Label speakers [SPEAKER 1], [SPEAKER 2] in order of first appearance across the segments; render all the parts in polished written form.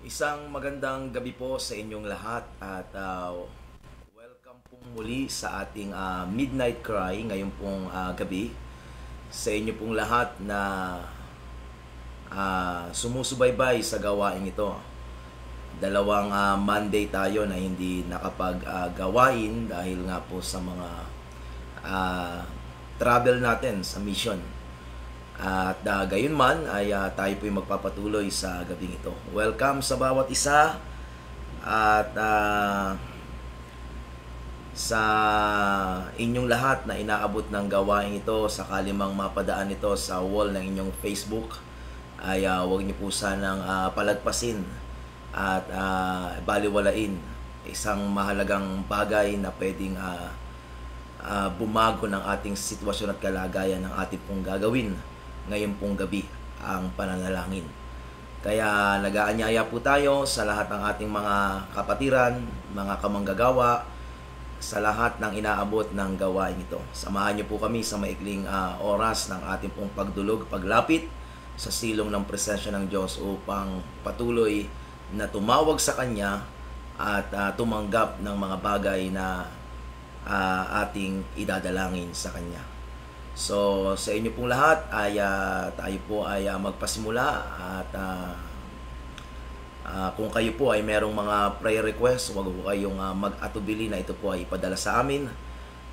[SPEAKER 1] Isang magandang gabi po sa inyong lahat at welcome pong muli sa ating Midnight Cry ngayong pong gabi. Sa inyo pong lahat na sumusubaybay sa gawain ito. Dalawang Monday tayo na hindi nakapag-gawain dahil nga po sa mga travel natin sa mission. At gayon man ay tayo po'y magpapatuloy sa gabing ito. Welcome sa bawat isa at sa inyong lahat na inaabot ng gawain ito, sakali mang mapadaan ito sa wall ng inyong Facebook, ay huwag niyo po sanang palagpasin at baliwalain isang mahalagang bagay na pwedeng bumago ng ating sitwasyon at kalagayan ng ating pong gagawin ngayon pong gabi, ang pananalangin. Kaya nag-aanyaya po tayo sa lahat ng ating mga kapatiran, mga kamanggagawa, sa lahat ng inaabot ng gawain ito. Samahan niyo po kami sa maikling oras ng ating pong pagdulog, paglapit sa silong ng presensya ng Diyos upang patuloy na tumawag sa Kanya at tumanggap ng mga bagay na ating idadalangin sa Kanya. So, sa inyo pong lahat ay tayo po ay magpasimula at kung kayo po ay merong mga prayer request, huwag po kayong mag-atubili na ito po ay ipadala sa amin.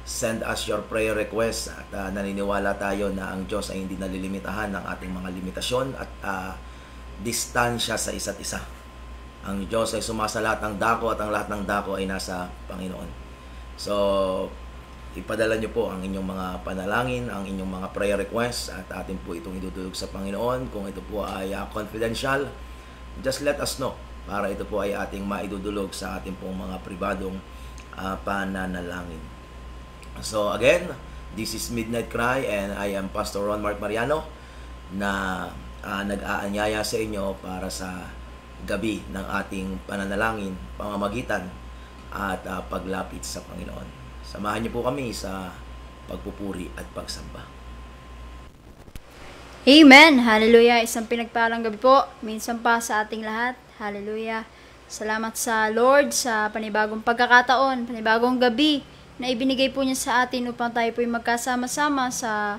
[SPEAKER 1] Send us your prayer request at naniniwala tayo na ang Diyos ay hindi nalilimitahan ng ating mga limitasyon at distansya sa isa't isa. Ang Diyos ay sumasa lahat ng dako at ang lahat ng dako ay nasa Panginoon. So, ipadala nyo po ang inyong mga panalangin, ang inyong mga prayer requests at atin po itong idudulog sa Panginoon. Kung ito po ay confidential, just let us know para ito po ay ating maidudulog sa ating pong mga pribadong pananalangin. So again, this is Midnight Cry and I am Pastor Ron Mark Mariano na nag-aanyaya sa inyo para sa gabi ng ating pananalangin, pamamagitan at paglapit sa Panginoon. Samahan niyo po kami sa pagpupuri at pagsamba.
[SPEAKER 2] Amen! Hallelujah! Isang pinagpalang gabi po, minsan pa sa ating lahat. Hallelujah! Salamat sa Lord sa panibagong pagkakataon, panibagong gabi na ibinigay po niya sa atin upang tayo po'y magkasama-sama sa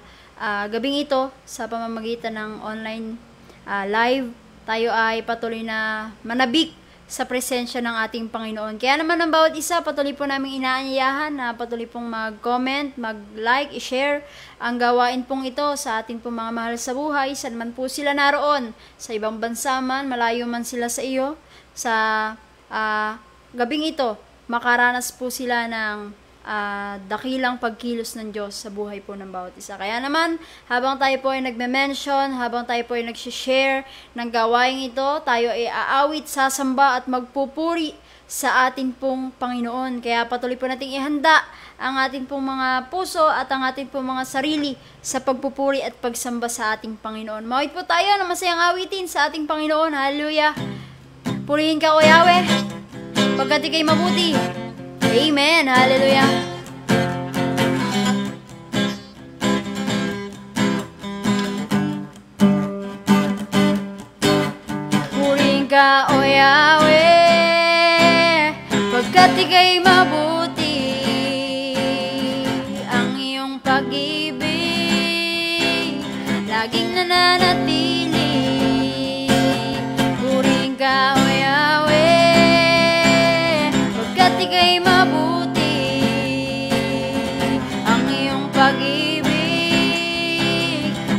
[SPEAKER 2] gabing ito sa pamamagitan ng online live. Tayo ay patuloy na manabik sa presensya ng ating Panginoon. Kaya naman ang bawat isa, patuloy po namin inaanyayahan na patuloy pong mag-comment, mag-like, i-share ang gawain pong ito sa ating pong mga mahal sa buhay. Saan man po sila naroon, sa ibang bansa man, malayo man sila sa iyo, sa gabing ito, makaranas po sila ng dakilang pagkilos ng Diyos sa buhay po ng bawat isa. Kaya naman, habang tayo po ay nagme-mention, habang tayo po ay nag-share ng gawain ito, tayo ay aawit, sasamba at magpupuri sa ating pong Panginoon. Kaya patuloy po nating ihanda ang ating pong mga puso at ang ating pong mga sarili sa pagpupuri at pagsamba sa ating Panginoon. Mawit po tayo ng masayang awitin sa ating Panginoon. Hallelujah! Purihin ka, O Yahweh, pagkat ika'y mabuti. Amen. Hallelujah. Purihin ka, O Yahweh, pagkat ika'y mabuti. Ang iyong pag-ibig laging nananatili. Purihin ka, O Yahweh, pagkat ika'y mabuti. Ang iyong pag-ibig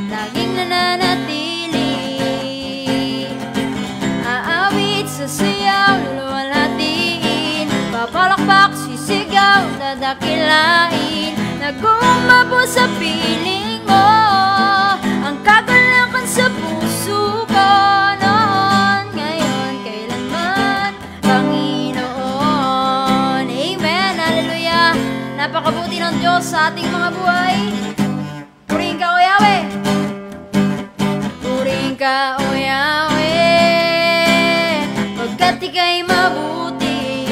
[SPEAKER 2] laging nananatili. Aawit, sasayaw, luwalhatiin, papalakpak, sisigaw, dadakilain, nag-uumabot sa piling mo ang kagalakan sa puso ko noon, ngayon, kailanman, Panginoon. Amen. Hallelujah. Napakabuti ng Diyos sa ating mga buhay. Purihin ka, O Yahweh. Purihin ka, O Yahweh, pagkat ika'y mabuti.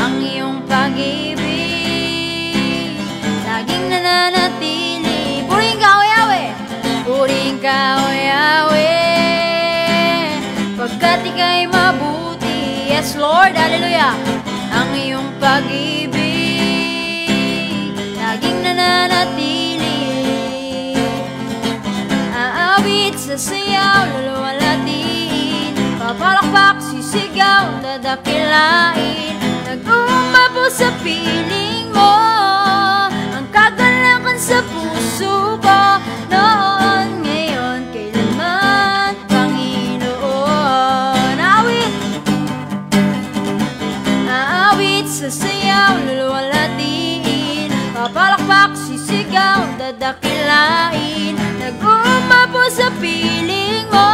[SPEAKER 2] Ang iyong pag-ibig laging nananatili. Purihin ka, O Yahweh. Purihin ka, O Yahweh, pagkat Lord, hallelujah. Ang iyong pag-ibig laging nananatili. Aawit, sasayaw, luluwalatiin, papalakpak, sisigaw, dadakilain. Nag-uumapo sa piling mo, ang kagalakan sa puso ko. Noon, ngayon, kailanman, Panginoon. Aawit, sasayaw, luluwalatiin, papalakpak, sisigaw, dadakilain. Nag-uumapo sa piling mo,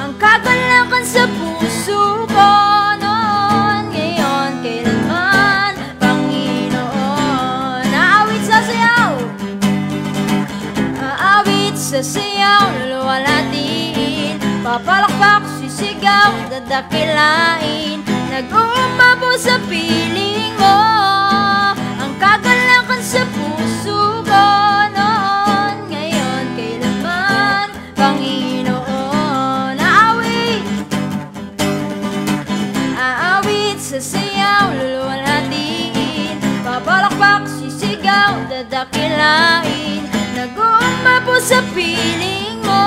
[SPEAKER 2] ang kagalakan sa puso ko. Noon, ngayon, kailanman, Panginoon. Aawit, sasayaw, luluwalatiin, papalakpak, sisigaw, dadakilain. Nag-uumapo sa piling mo, ang kagalakan sa puso ko. Noon, ngayon, kailanman, Panginoon. Aawit, sasayaw, luluwalatiin, papalakpak, sisigaw, dadakilain. Nag-uumapo sa piling mo,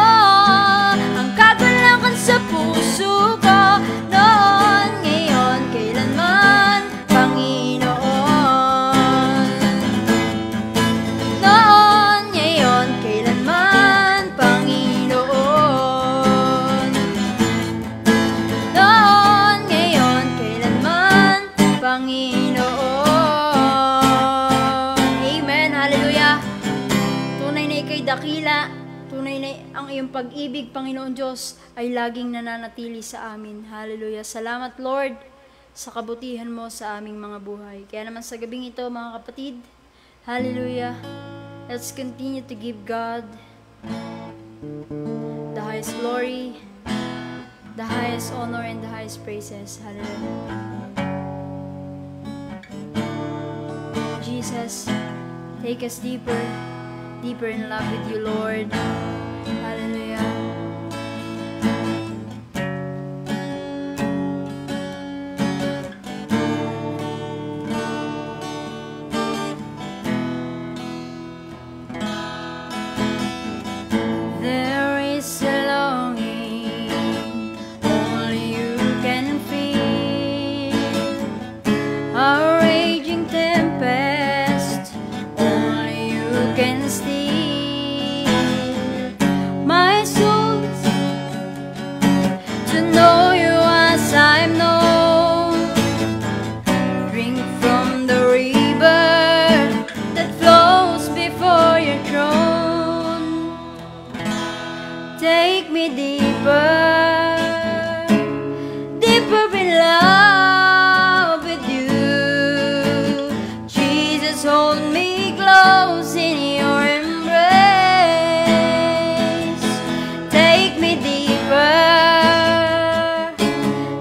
[SPEAKER 2] ang kagalakan sa puso ko. Noon, ngayon, kailanman, Panginoon. Noon, ngayon, kailanman, Panginoon. Noon, ngayon, kailanman, Panginoon. Amen, hallelujah. Tunay na ika'y dakila, tunay na ang iyong pag-ibig, Panginoon Diyos, ay laging nananatili sa amin. Hallelujah. Salamat, Lord, sa kabutihan mo sa aming mga buhay. Kaya naman sa gabing ito, mga kapatid, hallelujah, let's continue to give God the highest glory, the highest honor, and the highest praises. Hallelujah. Jesus, take us deeper in love with you, Lord. Hallelujah. There is a longing only you can feel, a raging tempest only you can steal. My soul to know you as I'm known. Drink from the river that flows before your throne. Take me deeper, deeper in love with you. Jesus, hold me close in your embrace. Take me deeper,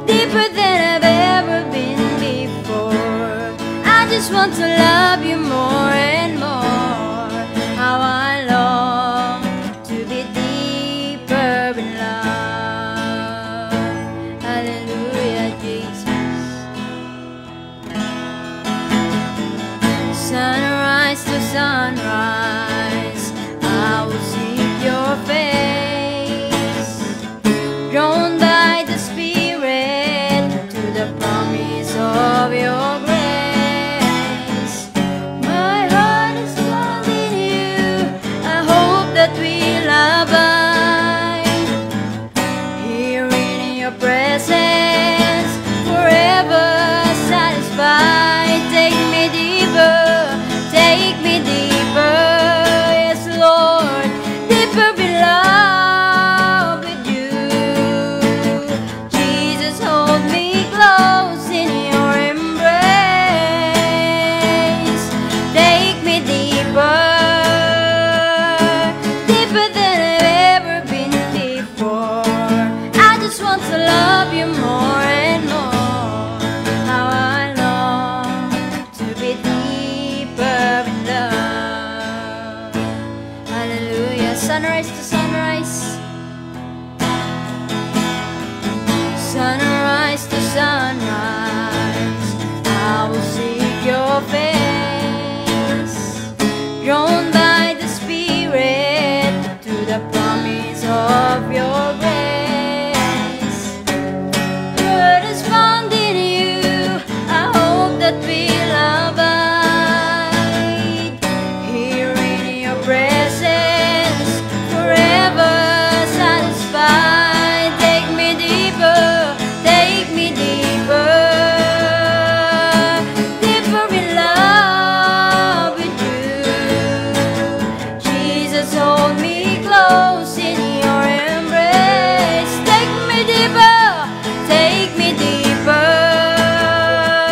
[SPEAKER 2] deeper than I've ever been before. I just want to love you more and more. How I long to be deeper in love. Hallelujah, Jesus. Sunrise to sunrise, I will seek your face. Drawn by the Spirit to the promise of your grace. My heart is found in you, I hope that we'll abide here in your presence, forever satisfied. Take me deeper, yes Lord, deeper in love with you. Jesus, hold me close in your embrace. Take me deeper, deeper than I've ever been before. I just want to love you more and more. How I long to be deeper in love. Hallelujah. Sunrise to sunrise, sunrise sunrise to sunrise, I will seek your face, drawn by the Spirit to the promise of your grace. Word is found in you, I hope that we'll abide here in your presence, forever satisfied. Take me deeper, deeper in love with you. Jesus, hold me close in your embrace. Take me deeper, take me deeper.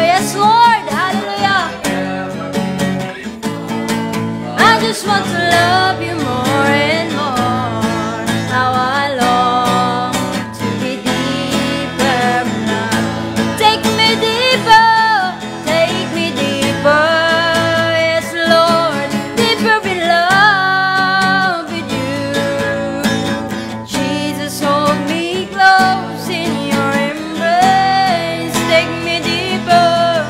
[SPEAKER 2] Yes, Lord, hallelujah. I just want to love you more and more. How I long to be deeper in love. Take me deeper, take me deeper. Yes, Lord, deeper in love with you. Jesus, hold me close in your embrace. Take me deeper,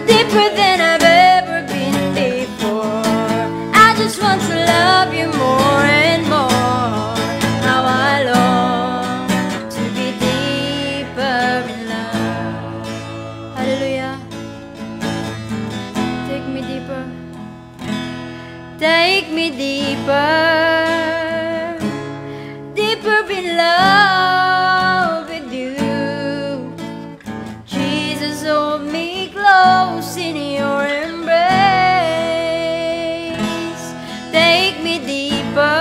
[SPEAKER 2] deeper than I've ever been before. I just want to love you more and more. How I long to be deeper in love. Hallelujah. Take me deeper. Take me deeper, deeper in love with you. Jesus, hold me close in your embrace. Take me deeper,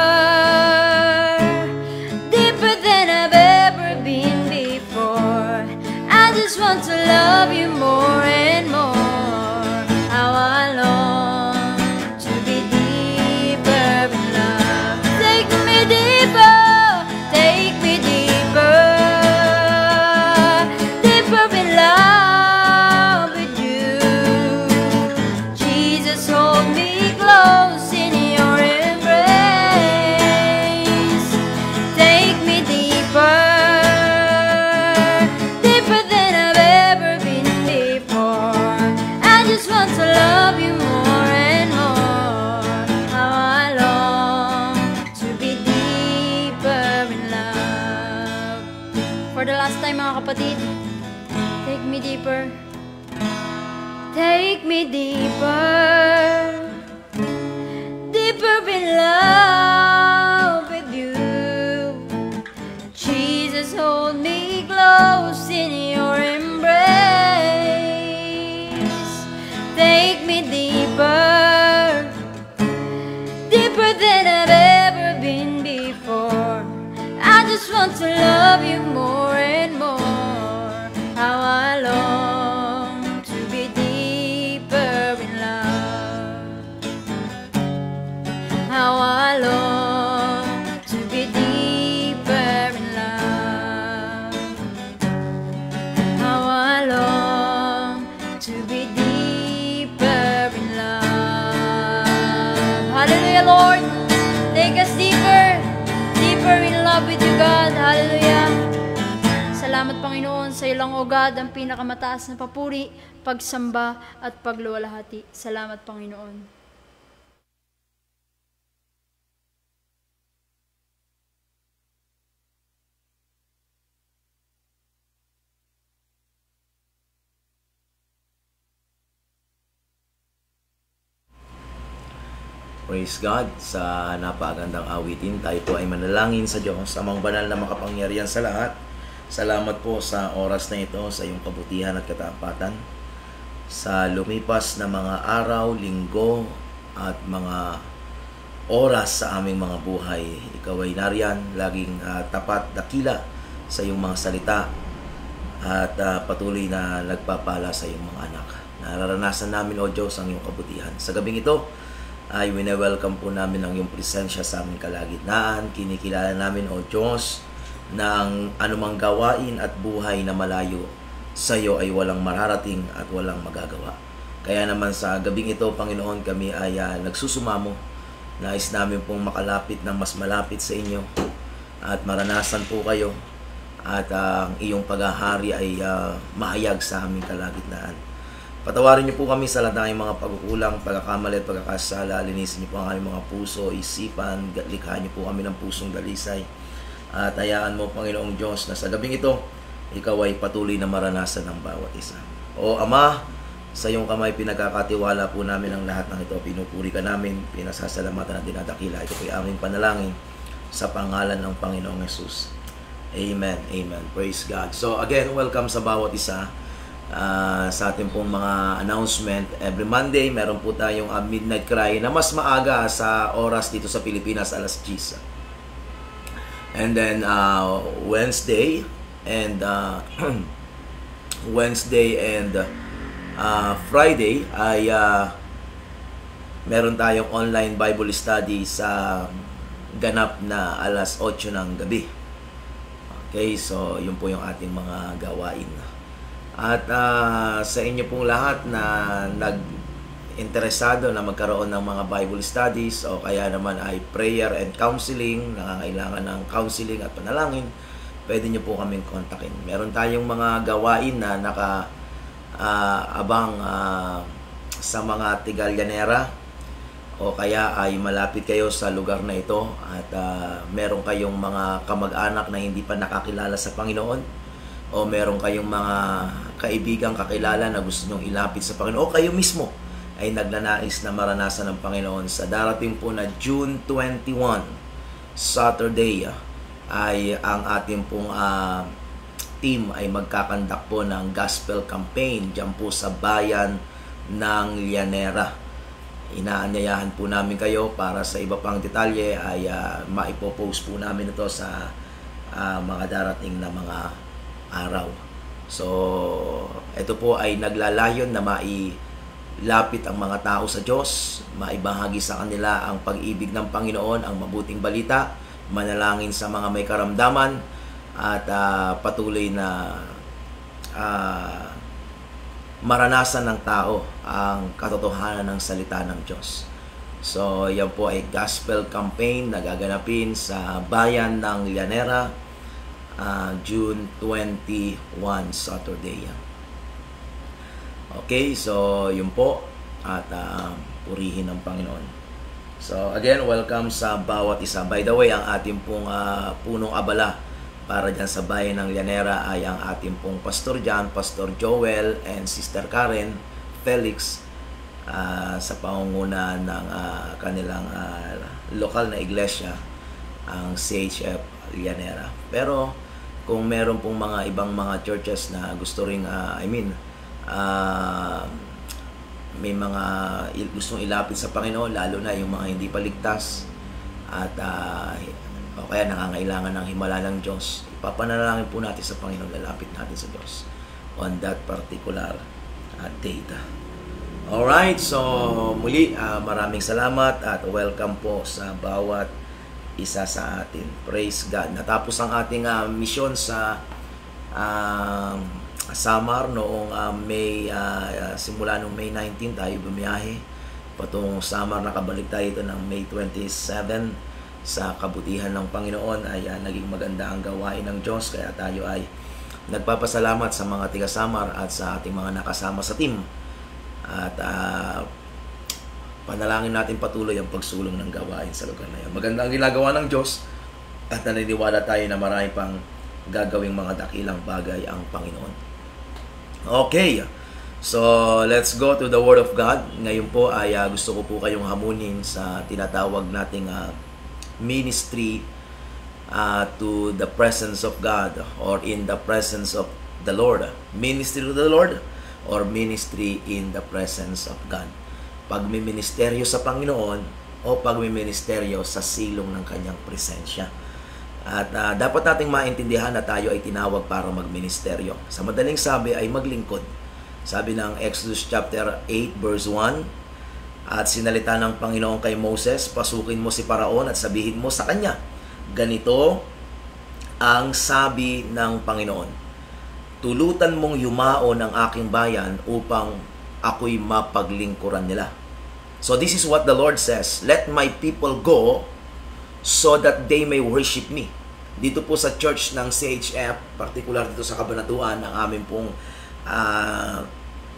[SPEAKER 2] deeper than I've ever been before. I just want to love you more and more. How I long to be deeper in love. Take me deeper, take me deeper, deeper in love with you. Jesus, hold me close in your embrace. Take me deeper, deeper than I've ever been before. I just want to love you more and more. How I long to be deeper in love. For the last time, mga kapatid, take me deeper. Take me deeper, deeper in love with you. Jesus, hold me close in your embrace. Take me deeper, deeper than I've ever been before. I just want to love you more and more. How I long to be deeper in love. How I long to be deeper in love. How I long to be deeper in love. Hallelujah, Lord. Take us deeper, deeper in love with you, God. Hallelujah. Salamat, Panginoon, sa iyo lang, O God, ang pinakamataas na papuri, pagsamba at pagluwalhati. Salamat, Panginoon.
[SPEAKER 1] Praise God sa napakagandang awitin. Tayo po ay manalangin sa Diyos, amang banal na makapangyarihan sa lahat. Salamat po sa oras na ito, sa iyong kabutihan at katapatan. Sa lumipas na mga araw, linggo at mga oras sa aming mga buhay, ikaw ay nariyan, laging tapat, dakila sa iyong mga salita at patuloy na nagpapala sa iyong mga anak. Nararanasan namin, O Diyos, ang iyong kabutihan. Sa gabing ito, ay wini-welcome po namin ang iyong presensya sa aming kalagitnaan. Kinikilala namin, O Diyos, na ang anumang gawain at buhay na malayo sa iyo ay walang mararating at walang magagawa. Kaya naman sa gabing ito, Panginoon, kami ay nagsusumamo. Nais namin pong makalapit ng mas malapit sa inyo. at maranasan po kayo at ang iyong paghahari ay mahayag sa aming kalagitnaan. Patawarin niyo po kami sa lahat ng mga pagkukulang, pagkakamali at pagkakasala. Linisin niyo po ang aming mga puso, isipan, likhain niyo po kami ng pusong dalisay. At hayaan mo, Panginoong Diyos, na sa gabing ito, ikaw ay patuloy na maranasan ng bawat isa. O Ama, sa iyong kamay pinagkakatiwala po namin ang lahat ng ito. Pinupuri ka namin, pinasasalamatan at dinadakila. Ito po ay aming panalangin sa pangalan ng Panginoong Yesus. Amen. Amen. Praise God. So again, welcome sa bawat isa. Sa ating pong mga announcement. Every Monday, meron po tayong Midnight Cry na mas maaga sa oras dito sa Pilipinas, alas 10. And then Wednesday and Friday ay meron tayong online Bible study sa ganap na alas 8 ng gabi. Okay, so yun po yung ating mga gawain. At sa inyo pong lahat na nag-interesado na magkaroon ng mga Bible studies o kaya naman ay prayer and counseling, nangangailangan ng counseling at panalangin, pwede nyo po kaming kontakin. Meron tayong mga gawain na abang sa mga Tigalyanera o kaya ay malapit kayo sa lugar na ito at meron kayong mga kamag-anak na hindi pa nakakilala sa Panginoon o meron kayong mga kaibigang kakilala na gusto nyong ilapit sa Panginoon o kayo mismo ay nagnanais na maranasan ng Panginoon sa darating po na June 21 Saturday ay ang ating pong team ay magkakandak po ng gospel campaign dyan po sa bayan ng Llanera. Inaanyayahan po namin kayo para sa iba pang detalye ay maipopost po namin ito sa mga darating na mga araw. So, ito po ay naglalayon na mailapit ang mga tao sa Diyos, maibahagi sa kanila ang pag-ibig ng Panginoon, ang mabuting balita, manalangin sa mga may karamdaman, at patuloy na maranasan ng tao ang katotohanan ng salita ng Diyos. So, yan po ay gospel campaign na gaganapin sa bayan ng Llanera, June 21 Saturday. Okay, so yun po at purihin ng Panginoon. So again, welcome sa bawat isa. By the way, ang ating pong punong abala para dyan sa bayan ng Llanera ay ang ating pong Pastor John, Pastor Joel, and Sister Karen Felix sa pangunguna ng kanilang lokal na iglesia, ang CHF Llanera. Pero kung meron pong mga ibang mga churches na gusto ring may mga gustong ilapit sa Panginoon, lalo na yung mga hindi pa ligtas at o kaya nangangailangan ng himala ng Diyos, ipapanalangin po natin sa Panginoon, lalapit natin sa Diyos on that particular date. Alright, so muli maraming salamat at welcome po sa bawat isa sa atin. Praise God. Natapos ang ating misyon sa Samar noong simula noong May 19 tayo bumiyahe patungong Samar. Nakabalik tayo ito ng May 27 sa kabutihan ng Panginoon ay naging maganda ang gawain ng Diyos, kaya tayo ay nagpapasalamat sa mga tiga Samar at sa ating mga nakasama sa team at panalangin natin patuloy ang pagsulong ng gawain sa lugar na yan. Maganda ang ginagawa ng Diyos at naniniwala tayo na marami pang gagawing mga dakilang bagay ang Panginoon. Okay, so let's go to the Word of God. Ngayon po ay gusto ko po kayong hamunin sa tinatawag nating ministry to the presence of God or in the presence of the Lord. Ministry to the Lord or ministry in the presence of God. Pagmiministeryo sa Panginoon o pagmiministeryo sa silong ng kanyang presensya. At dapat nating maintindihan na tayo ay tinawag para magministeryo. Sa madaling sabi ay maglingkod. Sabi ng Exodus chapter 8 verse 1, at sinalita ng Panginoon kay Moses, pasukin mo si Paraon at sabihin mo sa kanya, ganito ang sabi ng Panginoon, tulutan mong yumaon ang aking bayan upang ako'y mapaglingkuran nila. So this is what the Lord says, let my people go so that they may worship me. dito po sa church ng CHF, particular dito sa Kabanatuan, ang amin pong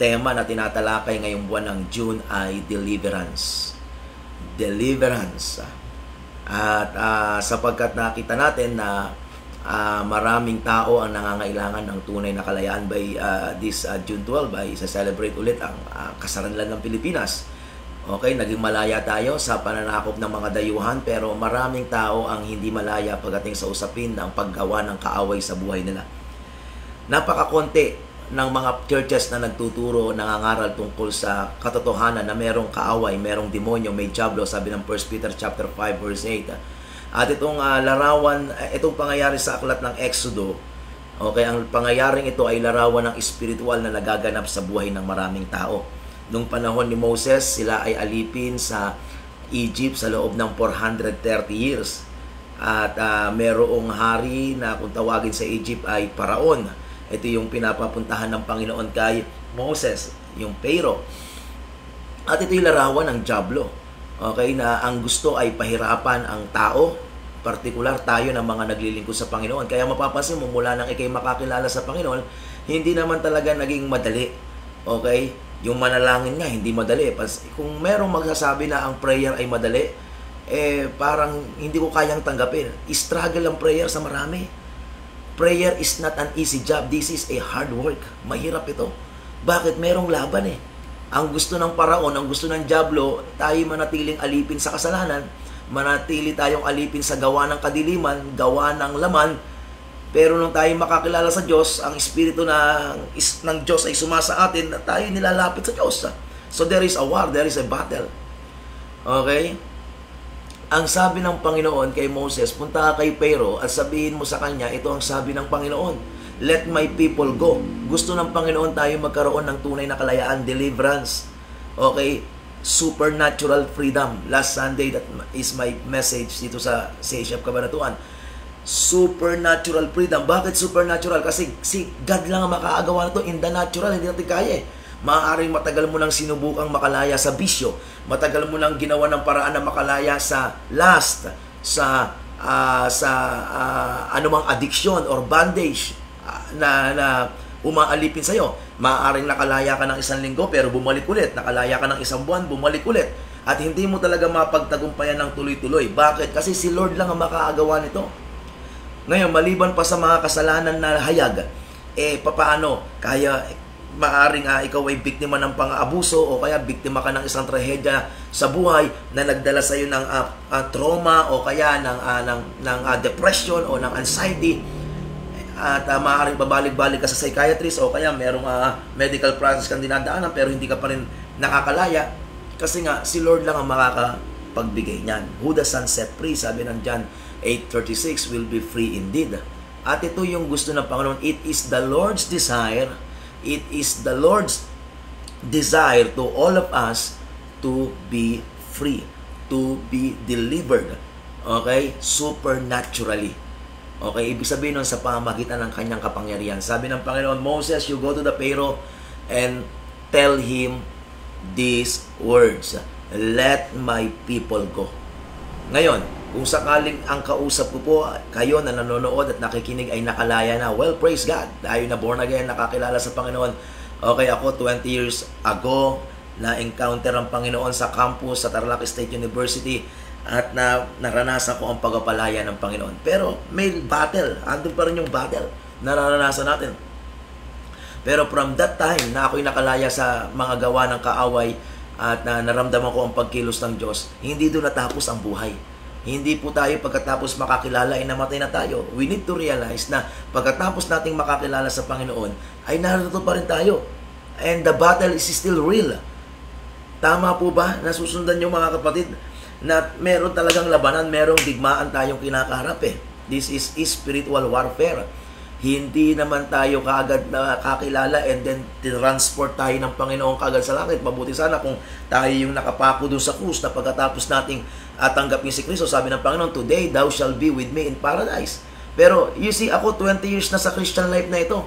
[SPEAKER 1] tema na tinatalakay ngayong buwan ng June ay deliverance. Deliverance. At sapagkat nakita natin na maraming tao ang nangangailangan ng tunay na kalayaan by this June 12 ay isa-celebrate ulit ang kasaranlan ng Pilipinas. Okay, naging malaya tayo sa pananakop ng mga dayuhan, pero maraming tao ang hindi malaya pagdating sa usapin ng paggawa ng kaaway sa buhay nila. Napakakonti ng mga churches na nagtuturo, nangangaral tungkol sa katotohanan na merong kaaway, merong demonyo, may diablo, sabi ng 1 Peter chapter 5 verse 8. At itong larawan, itong pangyayari sa aklat ng Exodo, okay, ang pangyayaring ito ay larawan ng espiritual na nagaganap sa buhay ng maraming tao. Nung panahon ni Moses, sila ay alipin sa Egypt sa loob ng 430 years. At merong hari na kung tawagin sa Egypt ay Paraon. Ito yung pinapapuntahan ng Panginoon kay Moses, yung Pharaoh. At ito yung larawan ng diablo. Okay, na ang gusto ay pahirapan ang tao, partikular tayo ng mga naglilingkod sa Panginoon. Kaya mapapansin mo, mula nang ikay makakilala sa Panginoon, hindi naman talaga naging madali. Okay? Yung manalangin nga, hindi madali. Kung merong magsasabi na ang prayer ay madali, parang hindi ko kayang tanggapin. Struggle ang prayer sa marami. Prayer is not an easy job. This is a hard work. Mahirap ito. Bakit? Merong laban Ang gusto ng Paraon, ang gusto ng diablo, tayo manatiling alipin sa kasalanan, manatili tayong alipin sa gawa ng kadiliman, gawa ng laman. Pero nung tayo makakilala sa Diyos, ang Espiritu ng Diyos ay sumasa atin, tayo nilalapit sa Diyos. So there is a war, there is a battle. Okay? Ang sabi ng Panginoon kay Moses, punta ka kay Pharaoh at sabihin mo sa kanya, ito ang sabi ng Panginoon, let my people go. Gusto ng Panginoon tayo magkaroon ng tunay na kalayaan, deliverance. Okay? Supernatural freedom. Last Sunday, that is my message dito sa CHF Kabanatuan. Supernatural freedom. Bakit supernatural? Kasi si God lang ang makakagawa nito. In the natural, hindi natin kaya Maaaring matagal mo nang sinubukang makalaya sa bisyo. Matagal mo nang ginawa ng paraan na makalaya sa lust, sa anumang addiction or bandage na umaalipin sa'yo. Maaaring nakalaya ka ng 1 linggo pero bumalik ulit. Nakalaya ka ng 1 buwan, bumalik ulit. At hindi mo talaga mapagtagumpayan ng tuloy-tuloy. Bakit? Kasi si Lord lang ang makakagawa nito. Ngayon, maliban pa sa mga kasalanan na hayag, papaano? Kaya maaring ikaw ay biktima ng pang-abuso o kaya biktima ka ng isang trahedya sa buhay na nagdala sa iyo ng trauma o kaya ng depression o ng anxiety at maaaring babalik-balik ka sa psychiatrist o kaya merong medical process kang dinadaanan pero hindi ka pa rin nakakalaya kasi nga si Lord lang ang makakapagbigay niyan. Who the Son set free, sabi ng John 8:36, will be free indeed. At ito yung gusto ng Panginoon. It is the Lord's desire. It is the Lord's desire to all of us to be free, to be delivered. Okay? Supernaturally. Okay? Ibig sabihin nun sa pamamagitan ng kanyang kapangyarihan. Sabi ng Panginoon, Moses, you go to the Pharaoh and tell him these words. Let my people go. Ngayon, kung sakaling ang kausap ko po, kayo na nanonood at nakikinig ay nakalaya na, well, praise God. Tayo na born again, nakakilala sa Panginoon. Okay, ako 20 years ago, na-encounter ang Panginoon sa campus sa Tarlac State University at naranasan ko ang pagpapalaya ng Panginoon. Pero may battle. Andun pa rin yung battle na naranasan natin. Pero from that time na ako'y nakalaya sa mga gawa ng kaaway at naramdaman ko ang pagkilos ng Diyos, hindi doon natapos ang buhay. Hindi po tayo pagkatapos makakilala ay namatay na tayo. We need to realize na pagkatapos nating makakilala sa Panginoon, ay narito pa rin tayo. And the battle is still real. Tama po ba? Nasusundan yung mga kapatid na meron talagang labanan, merong digmaan tayong kinakaharap This is spiritual warfare. Hindi naman tayo kaagad nakakilala and then transport tayo ng Panginoon kaagad sa langit. Mabuti sana kung tayo yung nakapako doon sa krus na pagkatapos nating tanggapin si Kristo. Sabi ng Panginoon, today thou shall be with me in paradise. Pero you see, ako 20 years na sa Christian life na ito.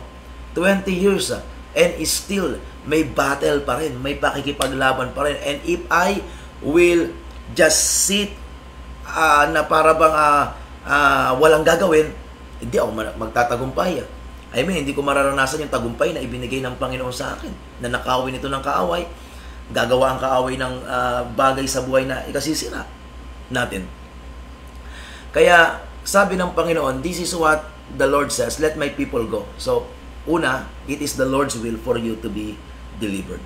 [SPEAKER 1] 20 years and still may battle pa rin, may pakikipaglaban pa rin. And if I will just sit na para bang walang gagawin, hindi ako magtatagumpay. I mean, hindi ko mararanasan yung tagumpay na ibinigay ng Panginoon sa akin, na nakawin ito ng kaaway, gagawa ang kaaway ng bagay sa buhay na ikasisira natin. Kaya, sabi ng Panginoon, this is what the Lord says, let my people go. So, una, it is the Lord's will for you to be delivered.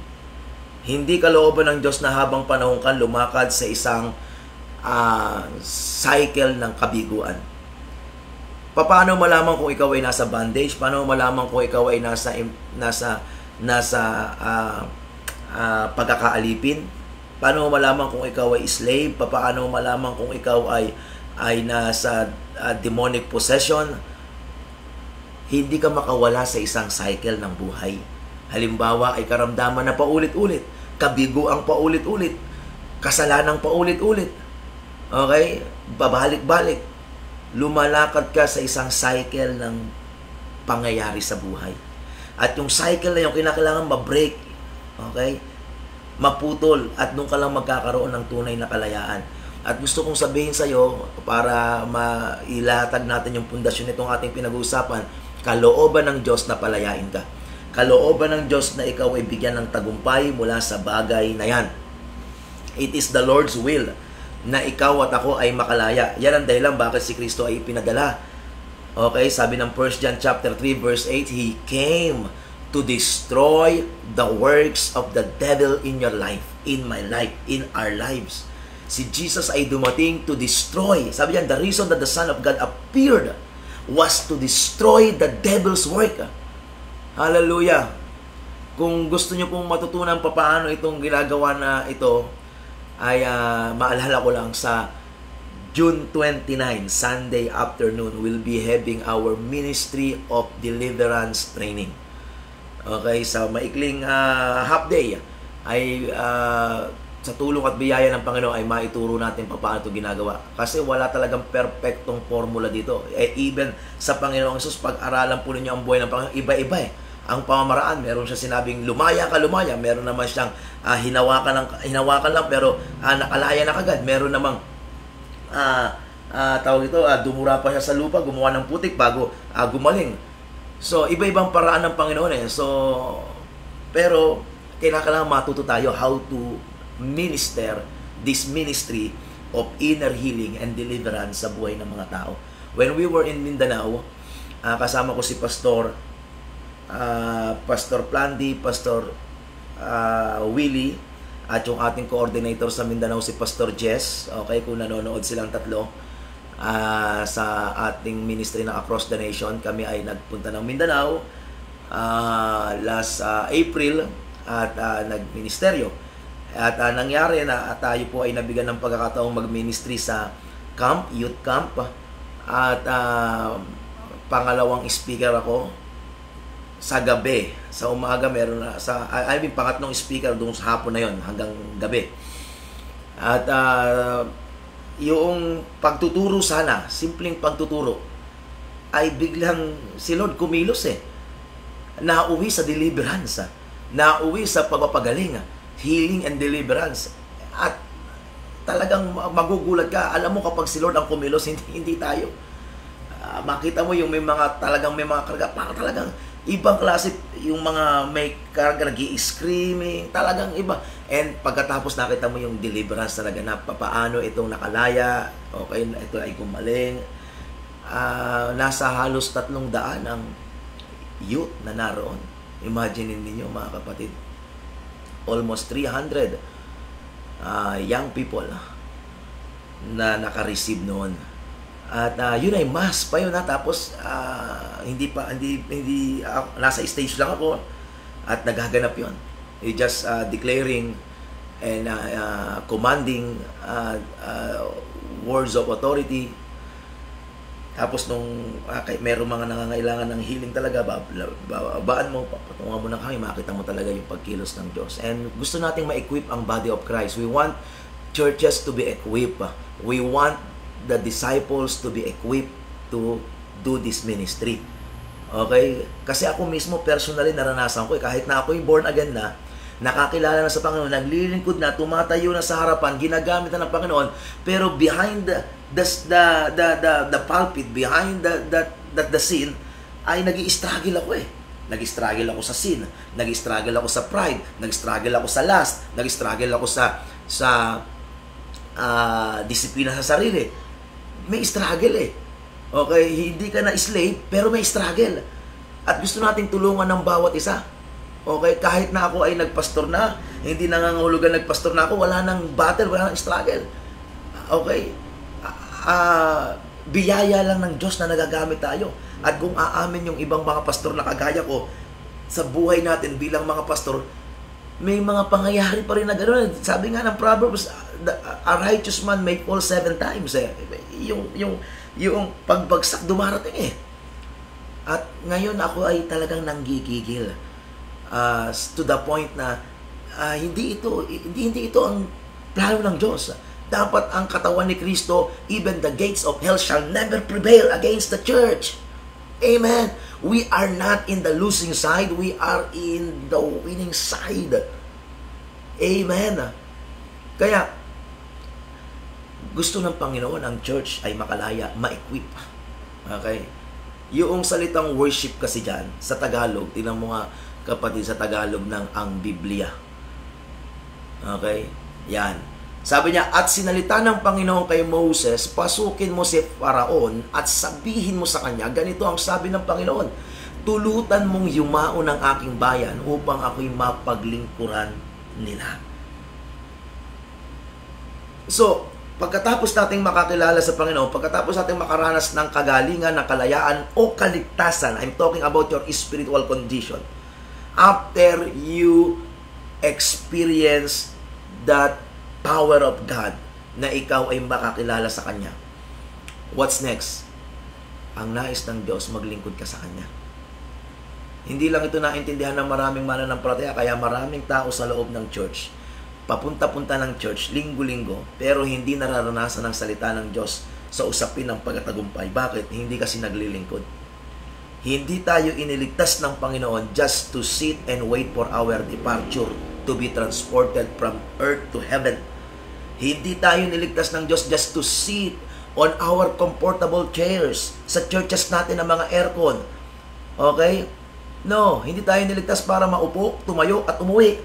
[SPEAKER 1] Hindi kalooban ng Diyos na habang panahon ka lumakad sa isang cycle ng kabiguan. Paano malaman kung ikaw ay nasa bondage? Paano malaman kung ikaw ay nasa pagkakaalipin? Paano malaman kung ikaw ay slave? Paano malaman kung ikaw ay nasa demonic possession? Hindi ka makawala sa isang cycle ng buhay. Halimbawa ay karamdaman na paulit-ulit, kabiguang paulit-ulit, kasalanang paulit-ulit. Okay? Babalik-balik. Lumalakad ka sa isang cycle ng pangyayari sa buhay. At yung cycle na yung kinakailangan ma-break. Okay? Maputol. At doon ka lang magkakaroon ng tunay na kalayaan. At gusto kong sabihin sa iyo, para mailatag natin yung pundasyon nitong ating pinag-uusapan, kalooban ng Diyos na palayain ka. Kalooban ng Diyos na ikaw ay bigyan ng tagumpay mula sa bagay na yan. It is the Lord's will na ikaw at ako ay makalaya. Yan ang dahilan bakit si Kristo ay ipinadala. Okay, sabi ng 1 John chapter 3 verse 8, He came to destroy the works of the devil in your life, in my life, in our lives. Si Jesus ay dumating to destroy. Sabi niya, the reason that the Son of God appeared was to destroy the devil's work. Hallelujah! Kung gusto niyo pong matutunan paano itong ginagawa na ito, ay maalala ko lang sa June 29, Sunday afternoon, we'll be having our Ministry of Deliverance Training. Okay, sa maikling half day ay sa tulong at biyaya ng Panginoon ay maituro natin paano ito ginagawa. Kasi wala talagang perfectong formula dito. Even sa Panginoong Hesus, pag-aralan po ninyo ang buhay ng Panginoon, iba-iba ang pamamaraan. Meron siya sinabing lumaya ka, lumaya. Meron naman siyang hinawakan lang pero nakalaya na kagad. Meron namang tawag ito, dumura pa siya sa lupa, gumawa ng putik bago gumaling. So, iba-ibang paraan ng Panginoon So, pero kailangan matuto tayo how to minister this ministry of inner healing and deliverance sa buhay ng mga tao. When we were in Mindanao, kasama ko si Pastor Plandy, Pastor Willie, at yung ating coordinator sa Mindanao si Pastor Jess. Okay, kung nanonood silang tatlo sa ating ministry na Across the Nation, kami ay nagpunta ng Mindanao last April at nagministeryo. At nangyari na tayo po ay nabigyan ng pagkakataong mag-ministry sa camp, youth camp. At pangalawang speaker ako sa gabi. Sa umaga meron na, pangatlong speaker doon sa hapon na yon hanggang gabi. At yung pagtuturo sana, simpleng pagtuturo, ay biglang si Lord kumilos Nauwi sa deliverance, nauwi sa pagpapagaling, healing and deliverance. At talagang magugulat ka. Alam mo kapag si Lord ang kumilos, hindi tayo. Makita mo yung may mga karga, talagang ibang klase, yung mga may karga nag-i-screaming, talagang iba. And pagkatapos nakita mo yung deliverance talaga na paano itong nakalaya, okay, ito ay gumaling. Nasa halos 300 ang youth na naroon. Imagine ninyo mga kapatid. Almost 300 young people na naka-receive noon. At yun ay mass pa yun tapos hindi nasa stage lang ako at naghaganap yun. Just declaring and commanding words of authority. Tapos nung mayroong mga nangangailangan ng healing talaga, babaan mo, patungan mo na kami, makita mo talaga yung pagkilos ng Diyos. And gusto nating ma-equip ang body of Christ. We want churches to be equipped. We want the disciples to be equipped to do this ministry. Okay? Kasi ako mismo personally naranasan ko kahit na ako yung born again na, nakakilala na sa Panginoon, naglilingkod na, tumatayo na sa harapan, ginagamit na ng Panginoon, pero behind the pulpit, behind that the sin, ay nag-i-struggle ako eh. Nag-struggle ako sa sin, nag-struggle ako sa pride, nag-struggle ako sa lust, nag-struggle ako sa disiplina sa sarili. May struggle eh. Okay, hindi ka na slave, pero may struggle. At gusto nating tulungan ng bawat isa. Okay, kahit na ako ay nagpastor na, hindi nangangahulugan nagpastor na ako, wala nang battle, wala nang struggle. Okay, biyaya lang ng Diyos na nagagamit tayo. At kung aamin yung ibang mga pastor na kagaya ko, sa buhay natin bilang mga pastor, may mga pangyayari pa rin na gano'n. Sabi nga ng Proverbs, a righteous man may fall 7 times. Yung pagbagsak dumarating eh. At ngayon ako ay talagang nanggigigil. To the point na hindi ito ang plano ng Diyos. Dapat ang katawan ni Kristo, even the gates of hell shall never prevail against the church. Amen. We are not in the losing side. We are in the winning side. Amen. Kaya, gusto ng Panginoon ang church ay makalaya, ma-equip. Okay? Yung salitang worship kasi dyan, sa Tagalog, tingnan mo nga kapatid sa Tagalog ng ang Biblia. Okay? Yan. Sabi niya, at sinalita ng Panginoon kay Moses, pasukin mo si Faraon at sabihin mo sa kanya, ganito ang sabi ng Panginoon, tulutan mong yumao ng aking bayan upang ako'y mapaglingkuran nila. So, pagkatapos nating makakilala sa Panginoon, pagkatapos nating makaranas ng kagalingan, ng kalayaan o kaligtasan, I'm talking about your spiritual condition. After you experience that power of God na ikaw ay makakilala sa Kanya, what's next? Ang nais ng Diyos, maglingkod ka sa Kanya. Hindi lang ito naintindihan ng maraming mananampalataya, kaya maraming tao sa loob ng church, papunta-punta ng church, linggo-linggo, pero hindi nararanasan ang salita ng Diyos sa usapin ng pagtatagumpay. Bakit? Hindi kasi naglilingkod. Hindi tayo iniligtas ng Panginoon just to sit and wait for our departure, to be transported from earth to heaven. Hindi tayo niligtas ng Diyos just to sit on our comfortable chairs sa churches natin ng mga aircon. Okay? No, hindi tayo niligtas para maupo, tumayo at umuwi.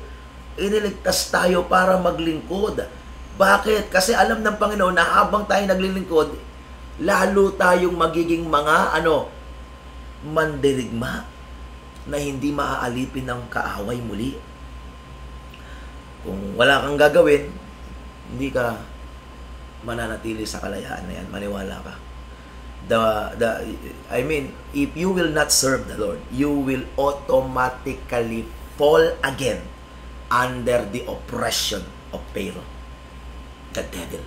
[SPEAKER 1] Iniligtas tayo para maglingkod. Bakit? Kasi alam ng Panginoon na habang tayo naglilingkod, lalo tayong magiging mga mandirigma na hindi maaalipin ng kaaway muli. Kung wala kang gagawin, hindi ka mananatili sa kalayaan na yan. Maniwala ka. If you will not serve the Lord, you will automatically fall again under the oppression of Pharaoh, the devil.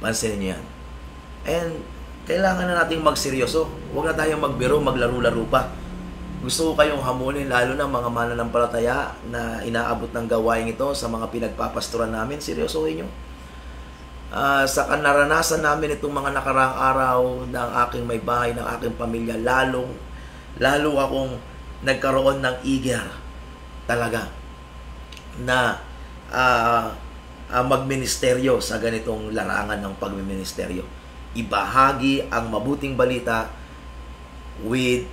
[SPEAKER 1] Pansinin niyo yan. And kailangan na nating magseryoso. Huwag na tayong magbiro, maglaro-laro pa. Gusto ko kayong hamunin, lalo na mga mananampalataya na inaabot ng gawain ito sa mga pinagpapastoran namin. Seryosohin nyo. Sa naranasan namin itong mga nakaraang araw ng aking may bahay, ng aking pamilya, lalo akong nagkaroon ng eager talaga na magministeryo sa ganitong larangan ng pagmiministeryo. Ibahagi ang mabuting balita with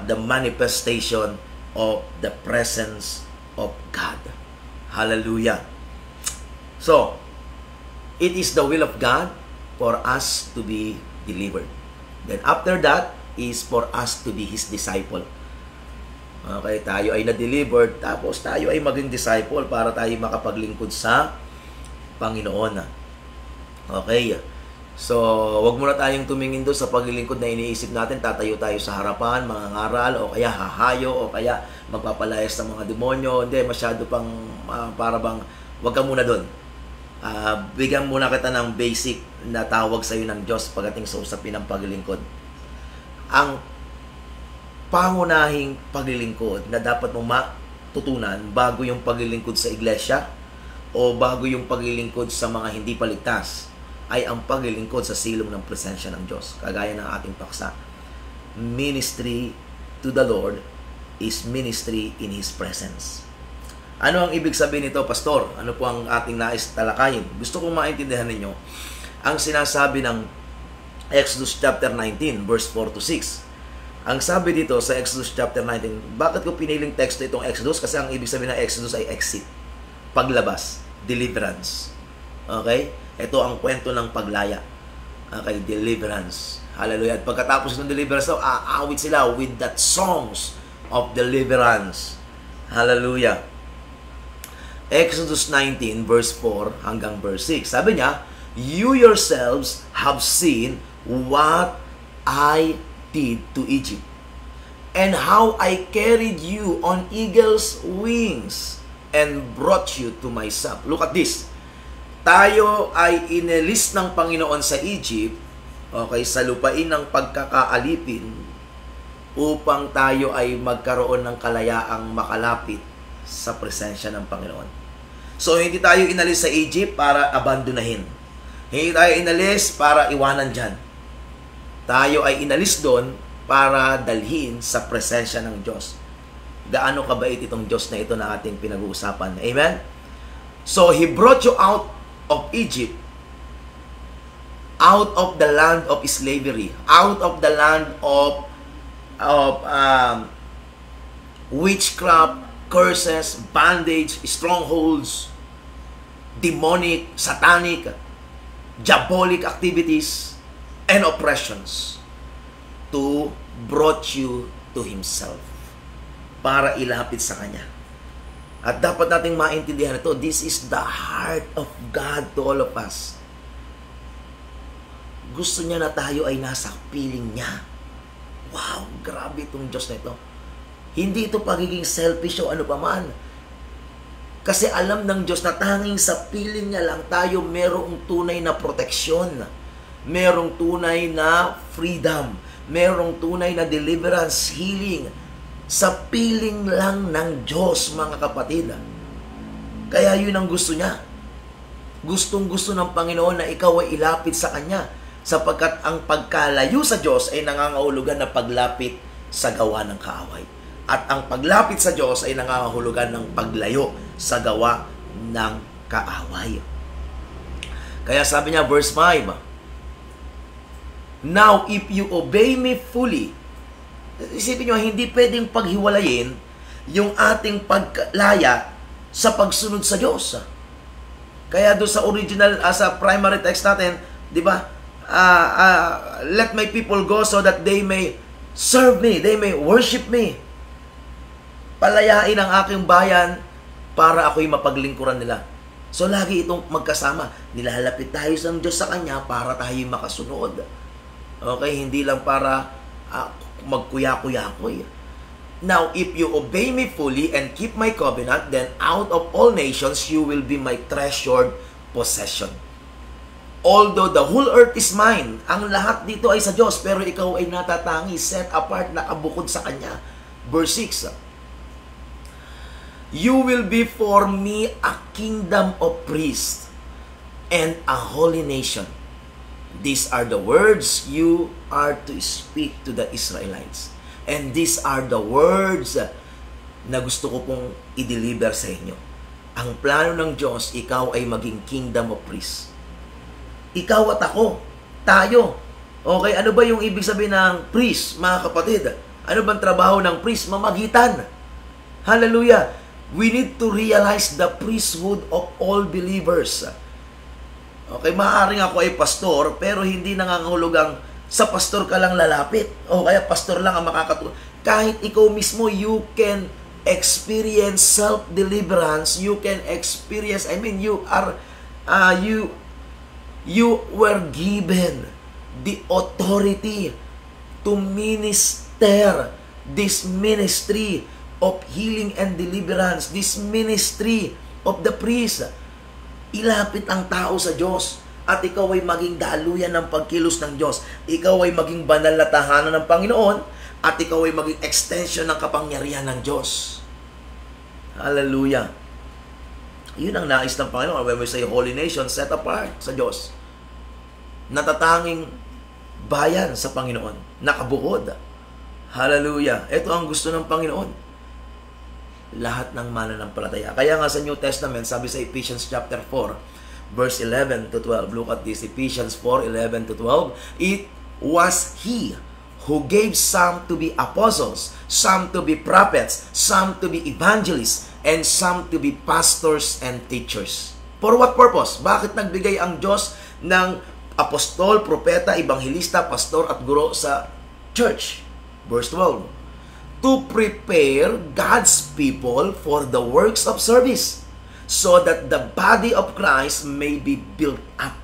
[SPEAKER 1] the manifestation of the presence of God. Hallelujah. So, it is the will of God for us to be delivered. Then after that is for us to be His disciple. Okay, tayo ay na-delivered, tapos tayo ay maging disciple para tayo makapaglingkod sa Panginoon. Okay. So, wag muna tayong tumingin doon sa paglilingkod na iniisip natin, tatayo tayo sa harapan, mga ngaral, o kaya hahayo, o kaya magpapalayas sa mga demonyo. Hindi, masyado pang para bang, wag ka muna doon. Bigyan muna kita ng basic na tawag sa iyo ng Diyos pagdating sa usapin ng paglilingkod. Ang pangunahing paglilingkod na dapat mong matutunan bago yung paglilingkod sa iglesia o bago yung paglilingkod sa mga hindi paligtas ay ang paglilingkod sa silong ng presensya ng Diyos. Kagaya ng ating paksa. Ministry to the Lord is ministry in His presence. Ano ang ibig sabihin nito, Pastor? Ano po ang ating nais talakayin? Gusto kong maintindihan ninyo ang sinasabi ng Exodus chapter 19, verse 4 to 6. Ang sabi dito sa Exodus chapter 19, bakit ko piniling teksto itong Exodus? Kasi ang ibig sabihin ng Exodus ay exit, paglabas, deliverance. Okay? Ito ang kwento ng paglaya. Okay, deliverance. Hallelujah. At pagkatapos ng deliverance, aawit sila with that songs of deliverance. Hallelujah. Exodus 19, verse 4 hanggang verse 6. Sabi niya, you yourselves have seen what I did to Egypt, and how I carried you on eagle's wings and brought you to myself. Look at this. Tayo ay inilis ng Panginoon sa Egypt, okay, sa lupain ng pagkakaalipin, upang tayo ay magkaroon ng kalayaang makalapit sa presensya ng Panginoon. So, hindi tayo inalis sa Egypt para abandonahin. Hindi tayo inalis para iwanan dyan. Tayo ay inalis doon para dalhin sa presensya ng Diyos. Gaano kabait itong Diyos na ito na ating pinag-uusapan. Amen? So, He brought you out of Egypt, out of the land of slavery, out of the land of witchcraft, curses, bondage, strongholds, demonic, satanic, diabolic activities, and oppressions, to brought you to Himself, para ilapit sa Kanya. At dapat nating maintindihan ito, this is the heart of God to all of us. Gusto niya na tayo ay nasa piling niya. Wow, grabe itong Diyos na ito. Hindi ito pagiging selfish o ano paman. Kasi alam ng Diyos na tanging sa piling niya lang tayo merong tunay na proteksyon, merong tunay na freedom, merong tunay na deliverance, healing, sa piling lang ng Diyos, mga kapatid. Kaya yun ang gusto niya. Gustong-gusto ng Panginoon na ikaw ay ilapit sa Kanya, sapagkat ang pagkalayo sa Diyos ay nangangahulugan na paglapit sa gawa ng kaaway. At ang paglapit sa Diyos ay nangangahulugan ng paglayo sa gawa ng kaaway. Kaya sabi niya, verse 5, now, if you obey me fully, isipin nyo, hindi pwedeng paghiwalayin yung ating paglaya sa pagsunod sa Diyos. Kaya doon sa original, sa primary text natin, di ba, let my people go so that they may serve me, they may worship me. Palayain ang aking bayan para ako'y mapaglingkuran nila. So, lagi itong magkasama. Nilalapit tayo sa Diyos sa Kanya para tayo makasunod. Okay? Hindi lang para magkuya-kuya-kuya. Now, if you obey me fully and keep my covenant, then out of all nations, you will be my treasured possession. Although the whole earth is mine, ang lahat dito ay sa Diyos, pero ikaw ay natatangi, set apart, nakabukod sa Kanya. Verse 6, you will be for me a kingdom of priests and a holy nation. These are the words you are to speak to the Israelites. And these are the words na gusto ko pong i-deliver sa inyo. Ang plano ng Diyos, ikaw ay maging kingdom of priests. Ikaw at ako, tayo. Okay, ano ba yung ibig sabihin ng priest, mga kapatid? Ano bang trabaho ng priest? Mamagitan. Hallelujah. We need to realize the priesthood of all believers. Okay, maaaring ako ay pastor, pero hindi nangangahulugang sa pastor ka lang lalapit. O kaya pastor lang ang makakatulong. Kahit ikaw mismo, you can experience self-deliverance. You can experience, you were given the authority to minister this ministry of healing and deliverance, this ministry of the priest. Ilapit ang tao sa Diyos at ikaw ay maging daluyan ng pagkilos ng Diyos. Ikaw ay maging banal na tahanan ng Panginoon at ikaw ay maging extension ng kapangyarihan ng Diyos. Hallelujah. Yun ang nais ng Panginoon. When we say holy nation, set apart sa Diyos. Natatanging bayan sa Panginoon. Nakabukod. Hallelujah. Ito ang gusto ng Panginoon. Lahat ng mananampalataya. Kaya nga sa New Testament, sabi sa Ephesians chapter 4, verse 11 to 12. Look at this, Ephesians 4:11 to 12. was He who gave some to be apostles, some to be prophets, some to be evangelists, and some to be pastors and teachers. For what purpose? Bakit nagbigay ang Diyos ng apostol, propeta, evangelista, pastor at guro sa church? Verse 12. To prepare God's people for the works of service, so that the body of Christ may be built up.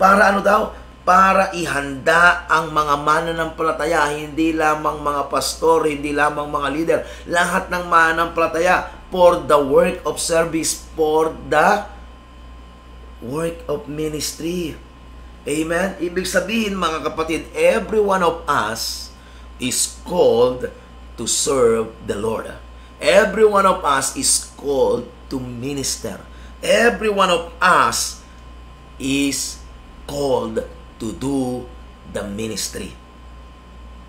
[SPEAKER 1] Para ano daw? Para ihanda ang mga mananampalataya, hindi lamang mga pastor, hindi lamang mga leader, lahat ng mananampalataya for the work of service, for the work of ministry. Amen? Ibig sabihin, mga kapatid, every one of us is called to serve the Lord. Every one of us is called to minister. Every one of us is called to do the ministry.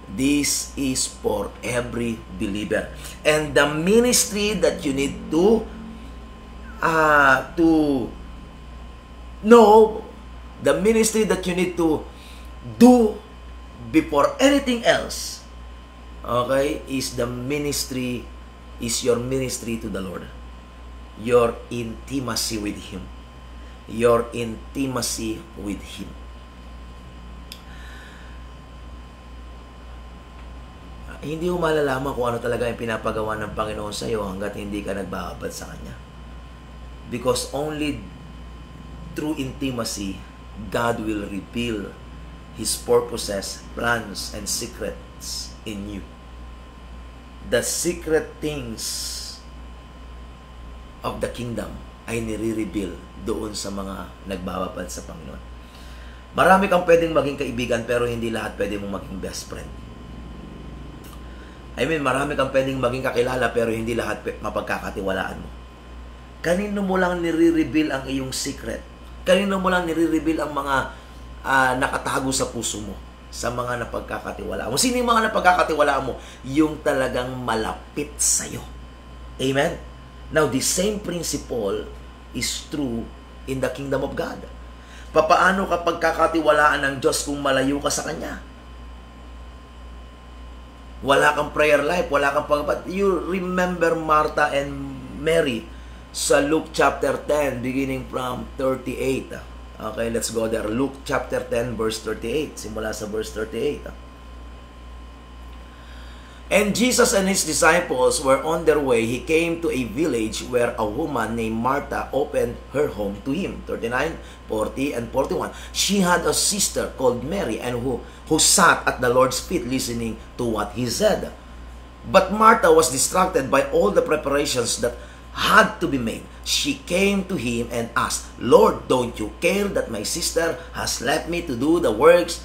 [SPEAKER 1] This is for every believer. And the ministry that you need to know, the ministry that you need to do before anything else, okay, is the ministry, is your ministry to the Lord. Your intimacy with Him. Your intimacy with Him. Hindi mo malalaman kung ano talaga yung pinapagawa ng Panginoon sa iyo hanggat hindi ka nagbabad sa Kanya. Because only through intimacy, God will reveal His purposes, plans, and secrets in you. The secret things of the kingdom ay nire-reveal doon sa mga nagbababad sa Panginoon. Marami kang pwedeng maging kaibigan pero hindi lahat pwede mong maging best friend. I mean, marami kang pwedeng maging kakilala pero hindi lahat mapagkakatiwalaan mo. Kanino mo lang nire-reveal ang iyong secret? Kanino mo lang nire-reveal ang mga nakatago sa puso mo? Sa mga napagkakatiwalaan mo. Sino yung mga napagkakatiwalaan mo? Yung talagang malapit sa'yo. Amen? Now, the same principle is true in the kingdom of God. Papaano ka pagkakatiwalaan ng Diyos kung malayo ka sa Kanya? Wala kang prayer life, wala kang pagpapat. You remember Martha and Mary sa Luke chapter 10, beginning from 38. Okay, let's go there. Luke chapter 10, verse 38. Simula sa verse 38. And Jesus and His disciples were on their way. He came to a village where a woman named Martha opened her home to Him. 39, 40, and 41. She had a sister called Mary and who sat at the Lord's feet listening to what He said. But Martha was distracted by all the preparations that had to be made. She came to Him and asked, Lord, don't you care that my sister has left me to do the works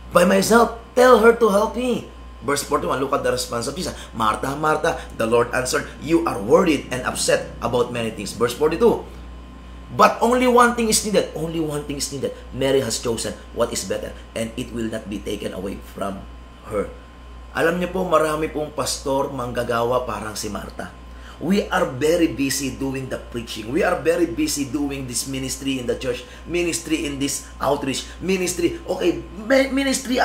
[SPEAKER 1] by myself? Tell her to help me. Verse 41, look at the response of Jesus. Martha, Martha, the Lord answered, you are worried and upset about many things. Verse 42, but only one thing is needed. Only one thing is needed. Mary has chosen what is better, and it will not be taken away from her. Alam niyo po, marami pong pastor manggagawa parang si Martha. We are very busy doing the preaching. We are very busy doing this ministry in the church, ministry in this outreach, ministry. Okay, ministry.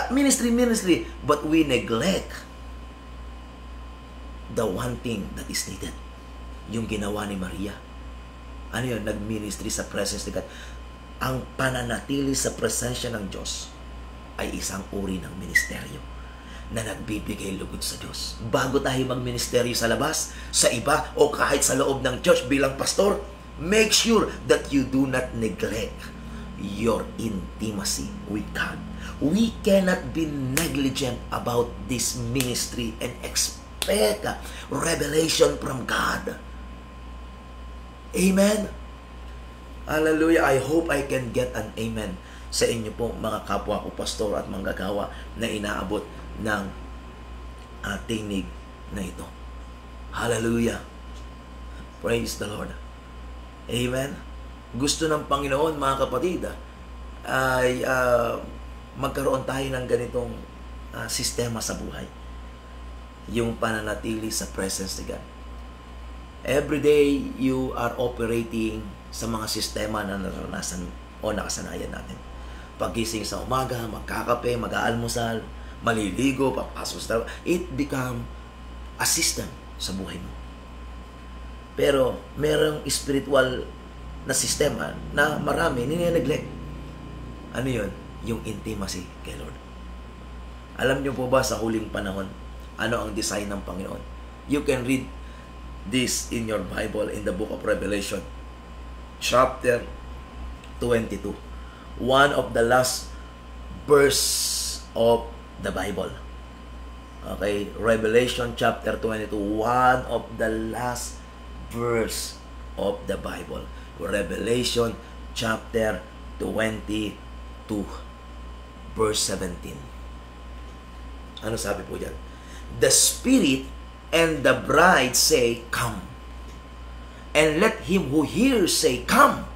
[SPEAKER 1] But we neglect the one thing that is needed. Yung ginawa ni Maria. Ano yun? Nag-ministry sa presence ni God. Ang pananatili sa presensya ng Diyos ay isang uri ng ministeryo na nagbibigay lugod sa Diyos. Bago tayo magministeryo sa labas, sa iba, o kahit sa loob ng church bilang pastor, make sure that you do not neglect your intimacy with God. We cannot be negligent about this ministry and expect revelation from God. Amen? Hallelujah. I hope I can get an amen sa inyo po mga kapwa ko pastor at manggagawa na inaabot ng tinig na ito. Hallelujah. Praise the Lord. Amen. Gusto ng Panginoon, mga kapatid, ay magkaroon tayo ng ganitong sistema sa buhay. Yung pananatili sa presence ni God. Every day, you are operating sa mga sistema na naranasan o nakasanayan natin. pagising sa umaga, magkakape, mag-aalmusal, maliligo, papasok sa trabaho. It become a system sa buhay mo. Pero merong spiritual na sistema na marami nire-neglect. Ano yun? Yung intimacy kay Lord. Alam niyo po ba sa huling panahon, ano ang design ng Panginoon? You can read this in your Bible in the book of Revelation, chapter 22. One of the last verse of the Bible. Okay, Revelation chapter 22, one of the last verse of the Bible. Revelation chapter 22, verse 17. Ano sabi po dyan? The Spirit and the bride say, come. And let him who hears say, come.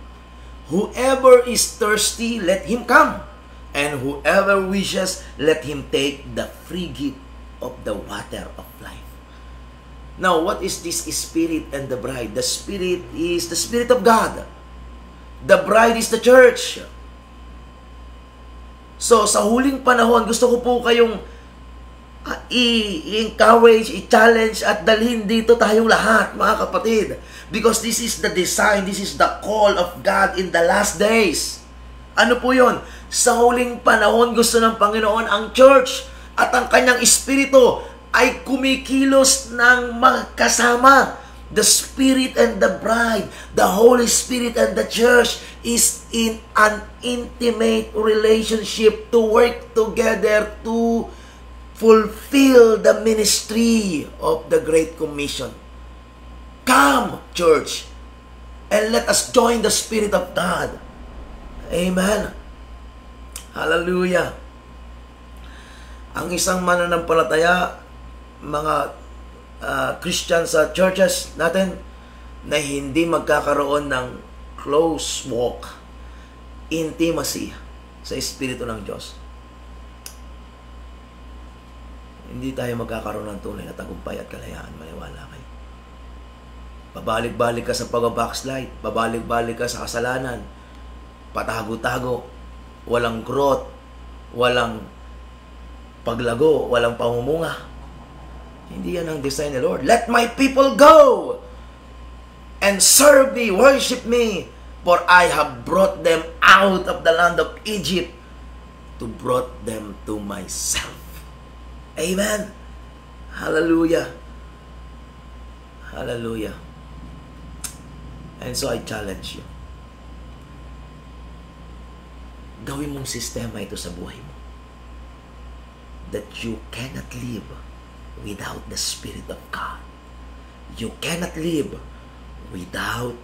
[SPEAKER 1] Whoever is thirsty, let him come. And whoever wishes, let him take the free gift of the water of life. Now, what is this Spirit and the bride? The Spirit is the Spirit of God. The bride is the church. So, sa huling panahon, gusto ko po kayong i-encourage, i-challenge at dalhin dito tayong lahat, mga kapatid. Because this is the design, this is the call of God in the last days. Ano po yun? Sa huling panahon, gusto ng Panginoon ang church at ang kanyang espiritu ay kumikilos ng magkasama. The Spirit and the bride, the Holy Spirit and the church is in an intimate relationship to work together to fulfill the ministry of the Great Commission. Come, church, and let us join the Spirit of God. Amen. Hallelujah. Ang isang mananampalataya, mga Christian sa churches natin, na hindi magkakaroon ng close walk, intimacy sa Espiritu ng Diyos, hindi tayo magkakaroon ng tunay na tagumpay at kalayaan. Maniwala kayo. Babalik-balik ka sa pag-backslide, babalik-balik ka sa kasalanan, patago-tago, walang growth, walang paglago, walang pamumunga. Hindi yan ang design ni Lord. Let my people go and serve me, worship me, for I have brought them out of the land of Egypt to brought them to myself. Amen. Hallelujah. Hallelujah. And so I challenge you. Gawin mong sistema ito sa buhay mo. That you cannot live without the Spirit of God. You cannot live without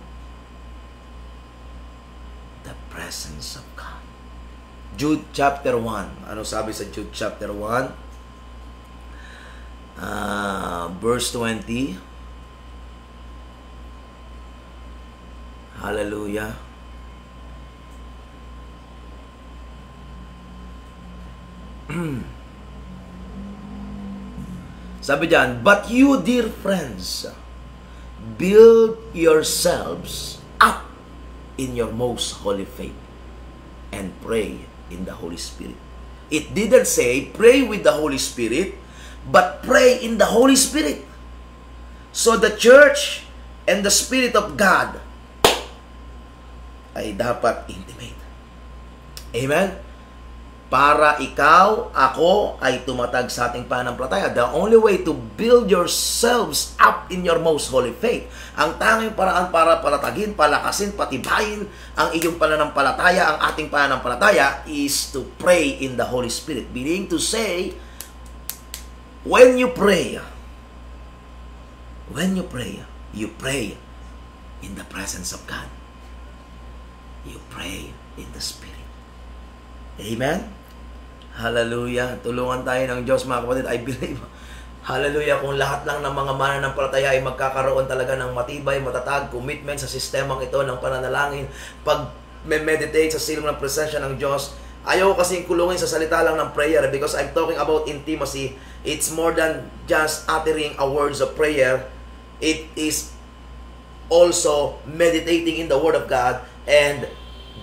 [SPEAKER 1] the presence of God. Jude chapter 1. Ano sabi sa Jude chapter 1? Verse 20. Hallelujah. Sabi diyan, but you, dear friends, build yourselves up in your most holy faith and pray in the Holy Spirit. It didn't say pray with the Holy Spirit, but pray in the Holy Spirit. So the church and the Spirit of God ay dapat intimate. Amen? Para ikaw, ako, ay tumatag sa ating pananampalataya. The only way to build yourselves up in your most holy faith, ang tanging paraan para palatagin, palakasin, patibayin ang iyong pananampalataya, ang ating pananampalataya, is to pray in the Holy Spirit. Meaning to say, when you pray, you pray in the presence of God. You pray in the Spirit. Amen? Hallelujah. Tulungan tayo ng Diyos, mga kapatid. I believe, hallelujah, kung lahat lang ng mga mananampalataya ay magkakaroon talaga ng matibay, matatag, commitment sa sistemang ito ng pananalangin, pag meditate sa silong ng presensya ng Diyos. Ayaw kasing kulungin sa salita lang ng prayer, because I'm talking about intimacy. It's more than just uttering a words of prayer. It is also meditating in the Word of God and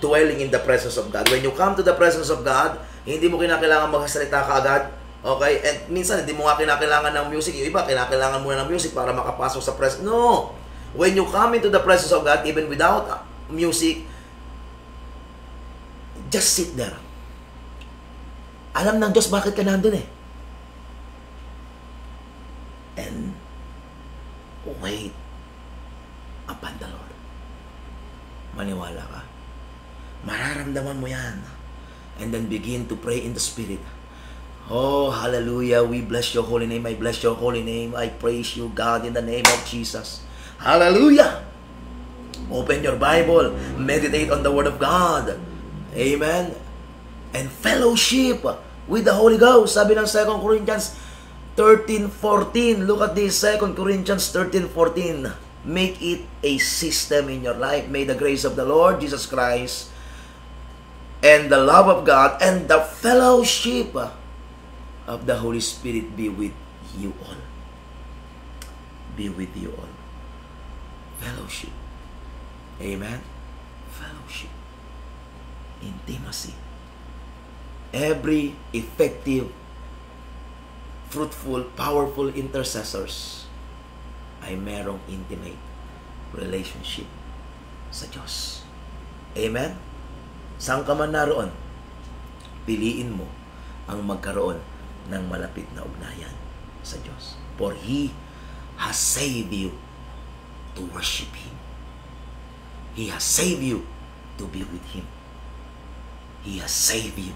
[SPEAKER 1] dwelling in the presence of God. When you come to the presence of God, hindi mo kinakailangan magsalita kaagad. Okay? And minsan, hindi mo nga kinakailangan ng music. Yung iba, kinakailangan mo ng music para makapasok sa presence. No! When you come into the presence of God, even without music, just sit there. Alam ng Diyos bakit ka nandun eh. And wait upon the Lord. Maniwala ka. Mararamdaman mo yan. And then begin to pray in the Spirit. Oh, hallelujah. We bless your holy name. I bless your holy name. I praise you, God, in the name of Jesus. Hallelujah. Open your Bible. Meditate on the Word of God. Amen. And fellowship with the Holy Ghost. Sabi ng 2 Corinthians 13:14. Look at this, 2 Corinthians 13:14. Make it a system in your life. May the grace of the Lord Jesus Christ and the love of God and the fellowship of the Holy Spirit be with you all. Be with you all. Fellowship. Amen? Fellowship. Intimacy. Every effective, fruitful, powerful intercessors ay merong intimate relationship sa Diyos. Amen? Saan ka man naroon, piliin mo ang magkaroon ng malapit na ugnayan sa Diyos. For He has saved you to worship Him. He has saved you to be with Him. He has saved you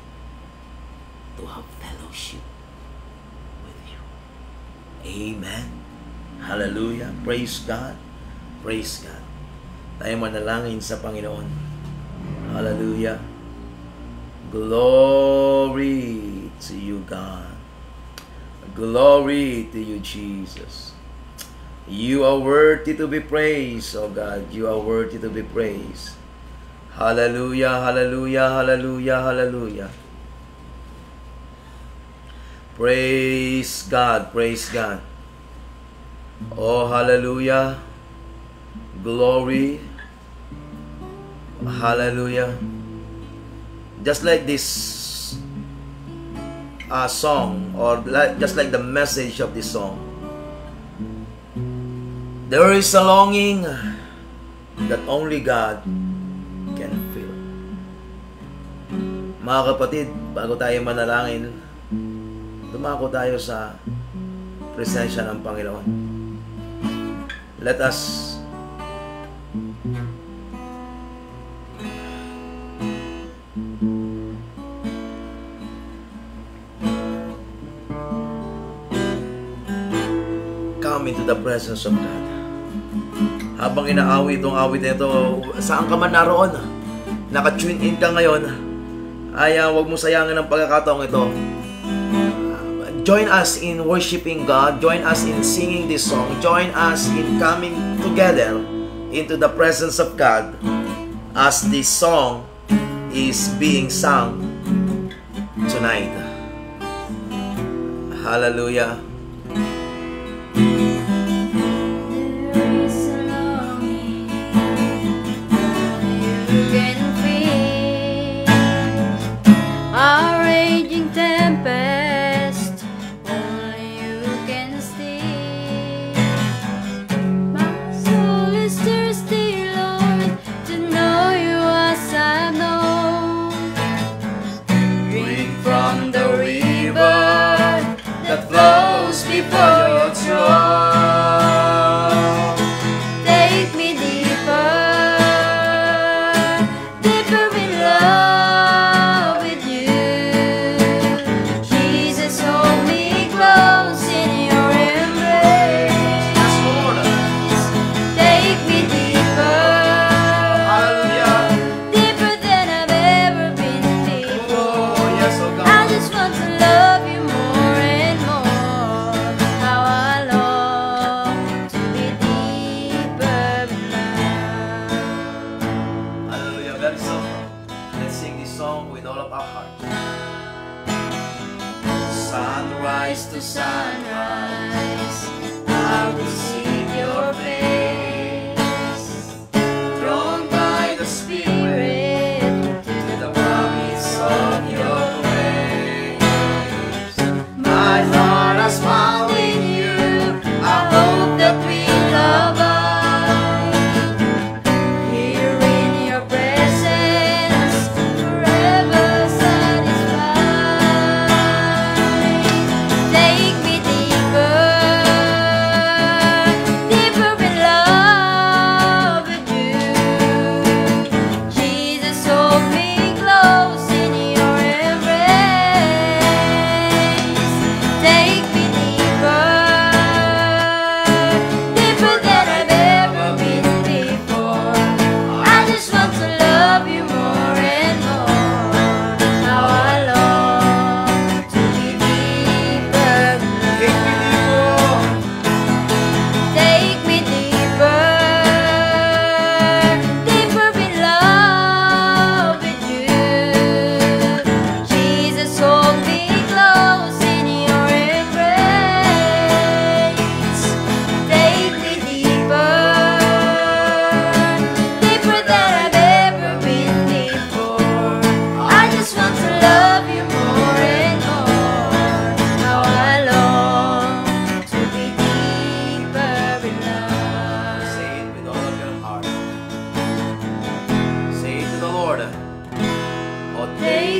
[SPEAKER 1] to have fellowship with you. Amen. Hallelujah. Praise God. Praise God. Tayo manalangin sa Panginoon. Hallelujah. Glory to you, God. Glory to you, Jesus. You are worthy to be praised, oh God. You are worthy to be praised. Hallelujah, hallelujah, hallelujah, hallelujah. Praise God, praise God. Oh, hallelujah. Glory. Hallelujah. Just like this song, or just like the message of this song, there is a longing that only God can fill. Mga kapatid, bago tayo manalangin, dumako tayo sa presensya ng Panginoon. Let us come into the presence of God. Habang inaawit itong awit nito, saan ka man naroon, naka-tune in ka ngayon, ay huwag mo sayangin ang pagkakataong ito. Join us in worshiping God. Join us in singing this song. Join us in coming together into the presence of God as this song is being sung tonight. Hallelujah.
[SPEAKER 2] Our raging tempest, only you can steal. My soul is thirsty, Lord, to know you as I know. Drink from the river that flows before your throne. Take me deeper, deeper in love with you. Jesus, hold me close in your embrace. Take me deeper, deeper than I've ever been before. I just want to love you more and more. How I long to be deeper in love.
[SPEAKER 1] Hallelujah. Very simple. Let's sing this song with all of our hearts. Sunrise to sunrise, I will seek your face. Drawn by the Spirit,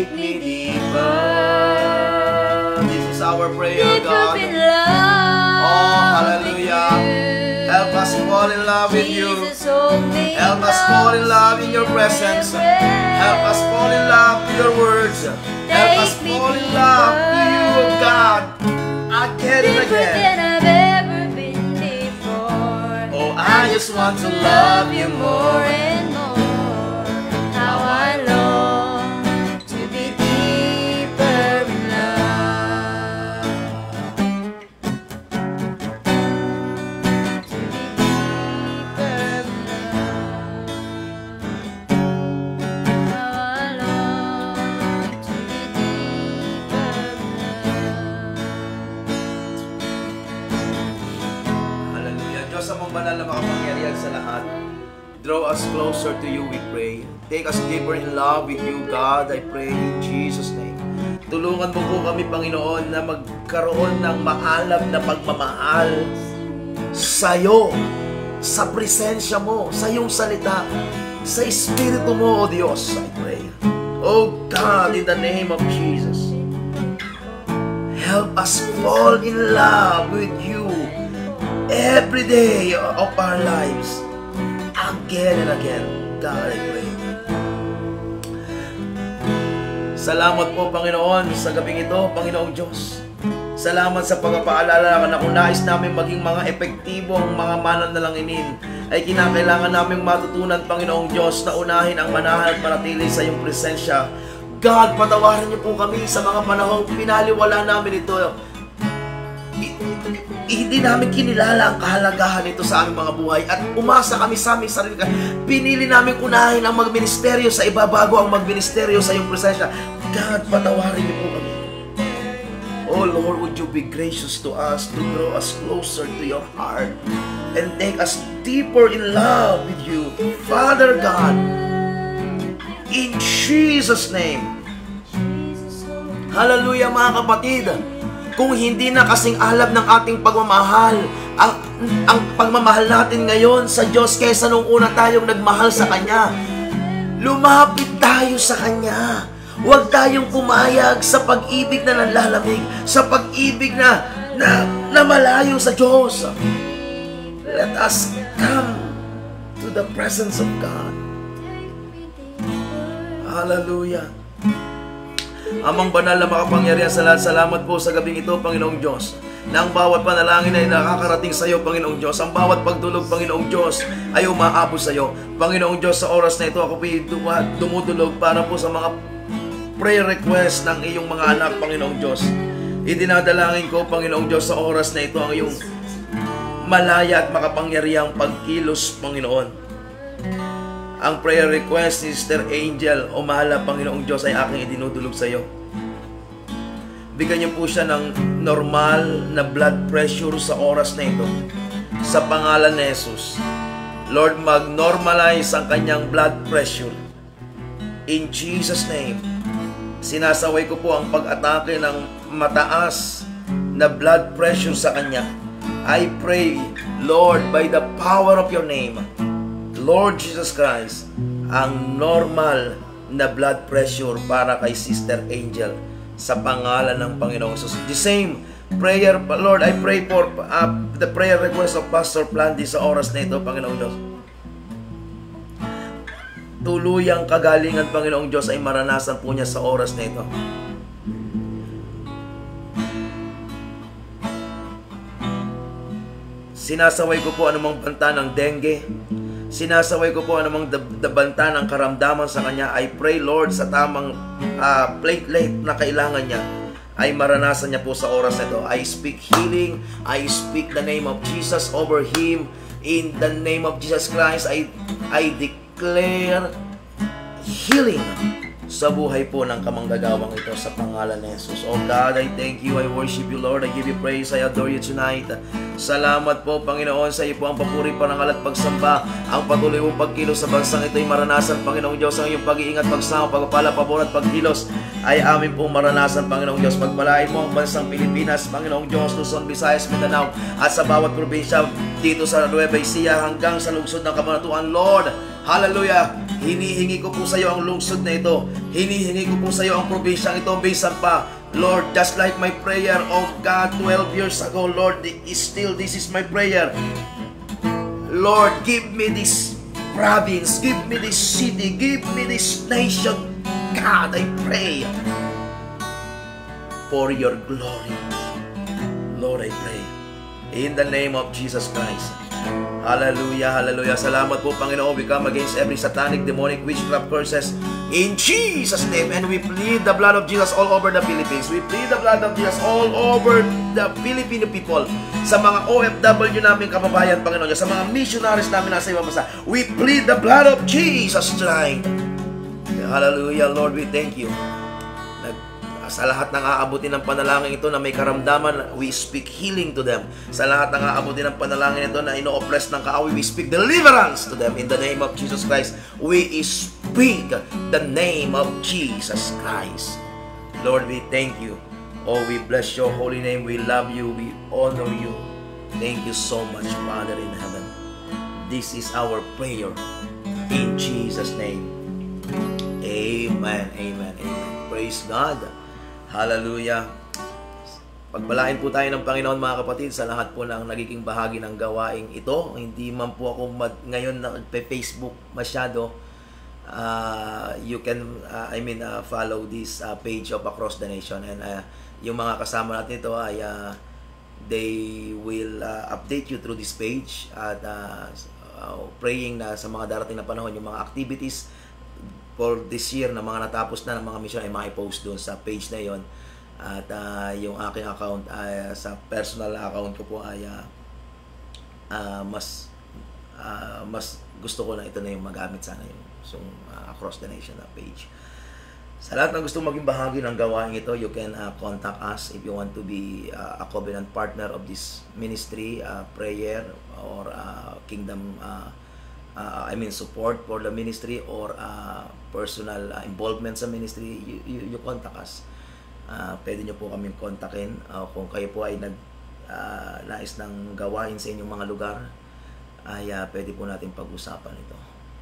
[SPEAKER 1] take me deeper. This is our prayer,
[SPEAKER 2] Deeper
[SPEAKER 1] God.
[SPEAKER 2] in love
[SPEAKER 1] Oh, hallelujah.
[SPEAKER 2] with you.
[SPEAKER 1] Help us fall in love with you.
[SPEAKER 2] Jesus, hold me
[SPEAKER 1] Help us fall in love in your presence. Help us fall in love with your words. Help us fall in love with you, oh God, again and
[SPEAKER 2] Deeper
[SPEAKER 1] again.
[SPEAKER 2] than I've ever been before.
[SPEAKER 1] Oh, I just want to love you more.
[SPEAKER 2] and more. How I long to be deeper in love. To be deeper in love. How I long to be deeper in love.
[SPEAKER 1] Hallelujah. Diyos, amang banal na makapangyarihan sa lahat. Draw us closer to you, we pray. Take us deeper in love with you, God. I pray in Jesus' name. Tulungan mo po kami, Panginoon, na magkaroon ng maalab na pagmamahal sa'yo, sa presensya mo, sa iyong salita, sa Espiritu mo, O Diyos, I pray. Oh God, in the name of Jesus, help us fall in love with you every day of our lives, again and again. God, I pray. Salamat po, Panginoon, sa gabing ito, Panginoong Diyos. Salamat sa pagpapaalala na kung nais namin maging mga epektibo ang mga mananalanginin, ay kinakailangan naming matutunan, Panginoong Diyos, na unahin ang manahan at manatili sa iyong presensya. God, patawarin niyo po kami sa mga panahong pinaliwala namin ito. Hindi namin kinilala ang kahalagahan nito sa aming mga buhay at umasa kami sa aming sarili. Pinili namin unahin ang magministeryo sa iba bago ang magministeryo sa iyong presensya. God, patawarin niyo po kami. Oh Lord, would you be gracious to us, to draw us closer to your heart and take us deeper in love with you, Father God, in Jesus' name. Hallelujah, mga kapatid. Kung hindi na kasing alab ng ating pagmamahal ang pagmamahal natin ngayon sa Diyos kaysa nung una tayong nagmahal sa Kanya, lumapit tayo sa Kanya. Huwag tayong pumayag sa pag-ibig na nanlalamig, sa pag-ibig na malayo sa Diyos. Let us come to the presence of God. Hallelujah. Amang banal na makapangyarihan sa lahat, salamat po sa gabing ito, Panginoong Diyos, na ang bawat panalangin ay nakakarating sa iyo, Panginoong Diyos. Ang bawat pagdulog, Panginoong Diyos, ay umaabot sa iyo. Panginoong Diyos, sa oras na ito, ako po dumudulog para po sa mga prayer request ng iyong mga anak, Panginoong Diyos. Idinadalangin ko, Panginoong Diyos, sa oras na ito ang iyong malaya at makapangyarihang pagkilos, Panginoon. Ang prayer request ni Sister Angel, o mahala, Panginoong Diyos, ay aking idinudulog sa iyo. Bigyan niyo po siya ng normal na blood pressure sa oras na ito. Sa pangalan ni Jesus. Lord, mag-normalize ang kanyang blood pressure. In Jesus' name. Sinasaway ko po ang pag-atake ng mataas na blood pressure sa kanya. I pray, Lord, by the power of your name, Lord Jesus Christ, ang normal na blood pressure para kay Sister Angel sa pangalan ng Panginoong Jesus. The same prayer, Lord, I pray for the prayer request of Pastor Plandy sa oras na ito, Panginoong Diyos. Tuluyang kagalingan, Panginoong Diyos, ay maranasan po niya sa oras na ito. Sinasaway ko po anumang banta ng dengue. Sinasaway ko po anumang banta ng karamdaman sa kanya. I pray, Lord, sa tamang platelet na kailangan niya ay maranasan niya po sa oras na ito. I speak healing. I speak the name of Jesus over him. In the name of Jesus Christ, I declare healing sa buhay po ng kamanggagawang ito sa pangalan ni Jesus. Oh God, I thank you, I worship you, Lord, I give you praise, I adore you tonight. Salamat po, Panginoon, sa iyo po ang papuri, parangal at pagsamba. Ang patuloy mong pagkilos sa bansang ito ay maranasan, Panginoong Diyos. Ang iyong pag-iingat, pagsama, pagpapala, pabor at pagkilos ay amin po maranasan, Panginoong Diyos. Pagpalain mo ang bansang Pilipinas, Panginoong Diyos, Luzon, Visayas, Mindanao, at sa bawat probinsya dito sa Nueva Ecija hanggang sa lungsod ng Cabanatuan, Lord. Hallelujah. Hinihingi ko po sa iyo ang lungsod na ito. Hinihingi ko po sa iyo ang probinsyang ito. Bisan pa, Lord, just like my prayer, oh God, 12 years ago, Lord, this is my prayer. Lord, give me this province, give me this city, give me this nation. God, I pray for your glory. Lord, I pray in the name of Jesus Christ. Hallelujah, hallelujah. Salamat po, Panginoon. We come against every satanic, demonic, witchcraft curses in Jesus' name. And we plead the blood of Jesus all over the Philippines. We plead the blood of Jesus all over the Filipino people. Sa mga OFW namin kababayan, Panginoon, sa mga missionaries namin nasa ibang bansa, we plead the blood of Jesus tonight. Hallelujah, Lord, we thank you. Sa lahat ng aabutin ng panalangin ito na may karamdaman, we speak healing to them. Sa lahat ng aabutin ng panalangin ito na ino-oppress ng kaaway, we speak deliverance to them. In the name of Jesus Christ, we speak the name of Jesus Christ. Lord, we thank you. Oh, we bless your holy name. We love you. We honor you. Thank you so much, Father in heaven. This is our prayer. In Jesus' name. Amen. Amen. Amen. Praise God. Hallelujah. Pagpalain po tayo ng Panginoon, mga kapatid, sa lahat po ng nagiging bahagi ng gawaing ito. Hindi man po ako ngayon nagpe-Facebook masyado. You can follow this page of Across the Nation, and yung mga kasama natin ito ay they will update you through this page, at praying na sa mga darating na panahon yung mga activities for this year na mga natapos na ng mga mission ay maipost doon sa page na yon. At yung aking account, sa personal account ko po ay mas gusto ko na ito na yung magamit sana yung Across the Nation na page. Sa lahat ng gusto maging bahagi ng gawain ito, you can contact us if you want to be a covenant partner of this ministry, prayer or kingdom support for the ministry, or personal involvement sa ministry. You contact us. Pwede nyo po kaming kontakin kung kayo po ay nais ng gawain sa inyong mga lugar, ay pwede po natin pag-usapan ito.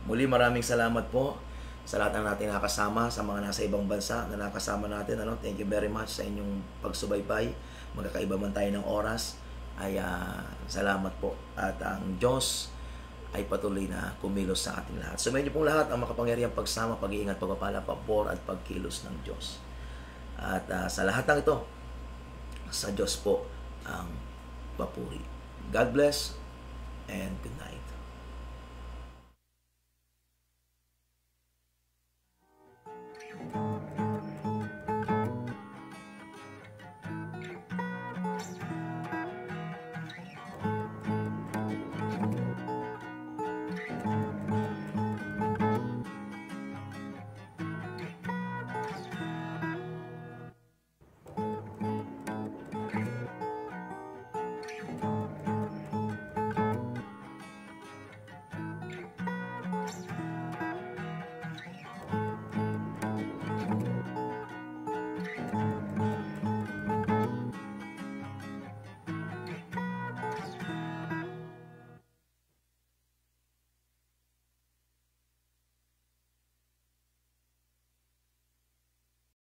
[SPEAKER 1] Muli, maraming salamat po sa lahat ng natin nakasama, sa mga nasa ibang bansa na nakasama natin. Thank you very much sa inyong pagsubaybay. Magkakaiba man tayo ng oras, ay salamat po. At ang Diyos ay patuloy na kumilos sa ating lahat. Sumayin niyo pong lahat ang makapangyarihang pagsama, pag-iingat, pagpapala, pabor at pagkilos ng Diyos. At sa lahat ng ito, sa Diyos po ang papuri. God bless and good night.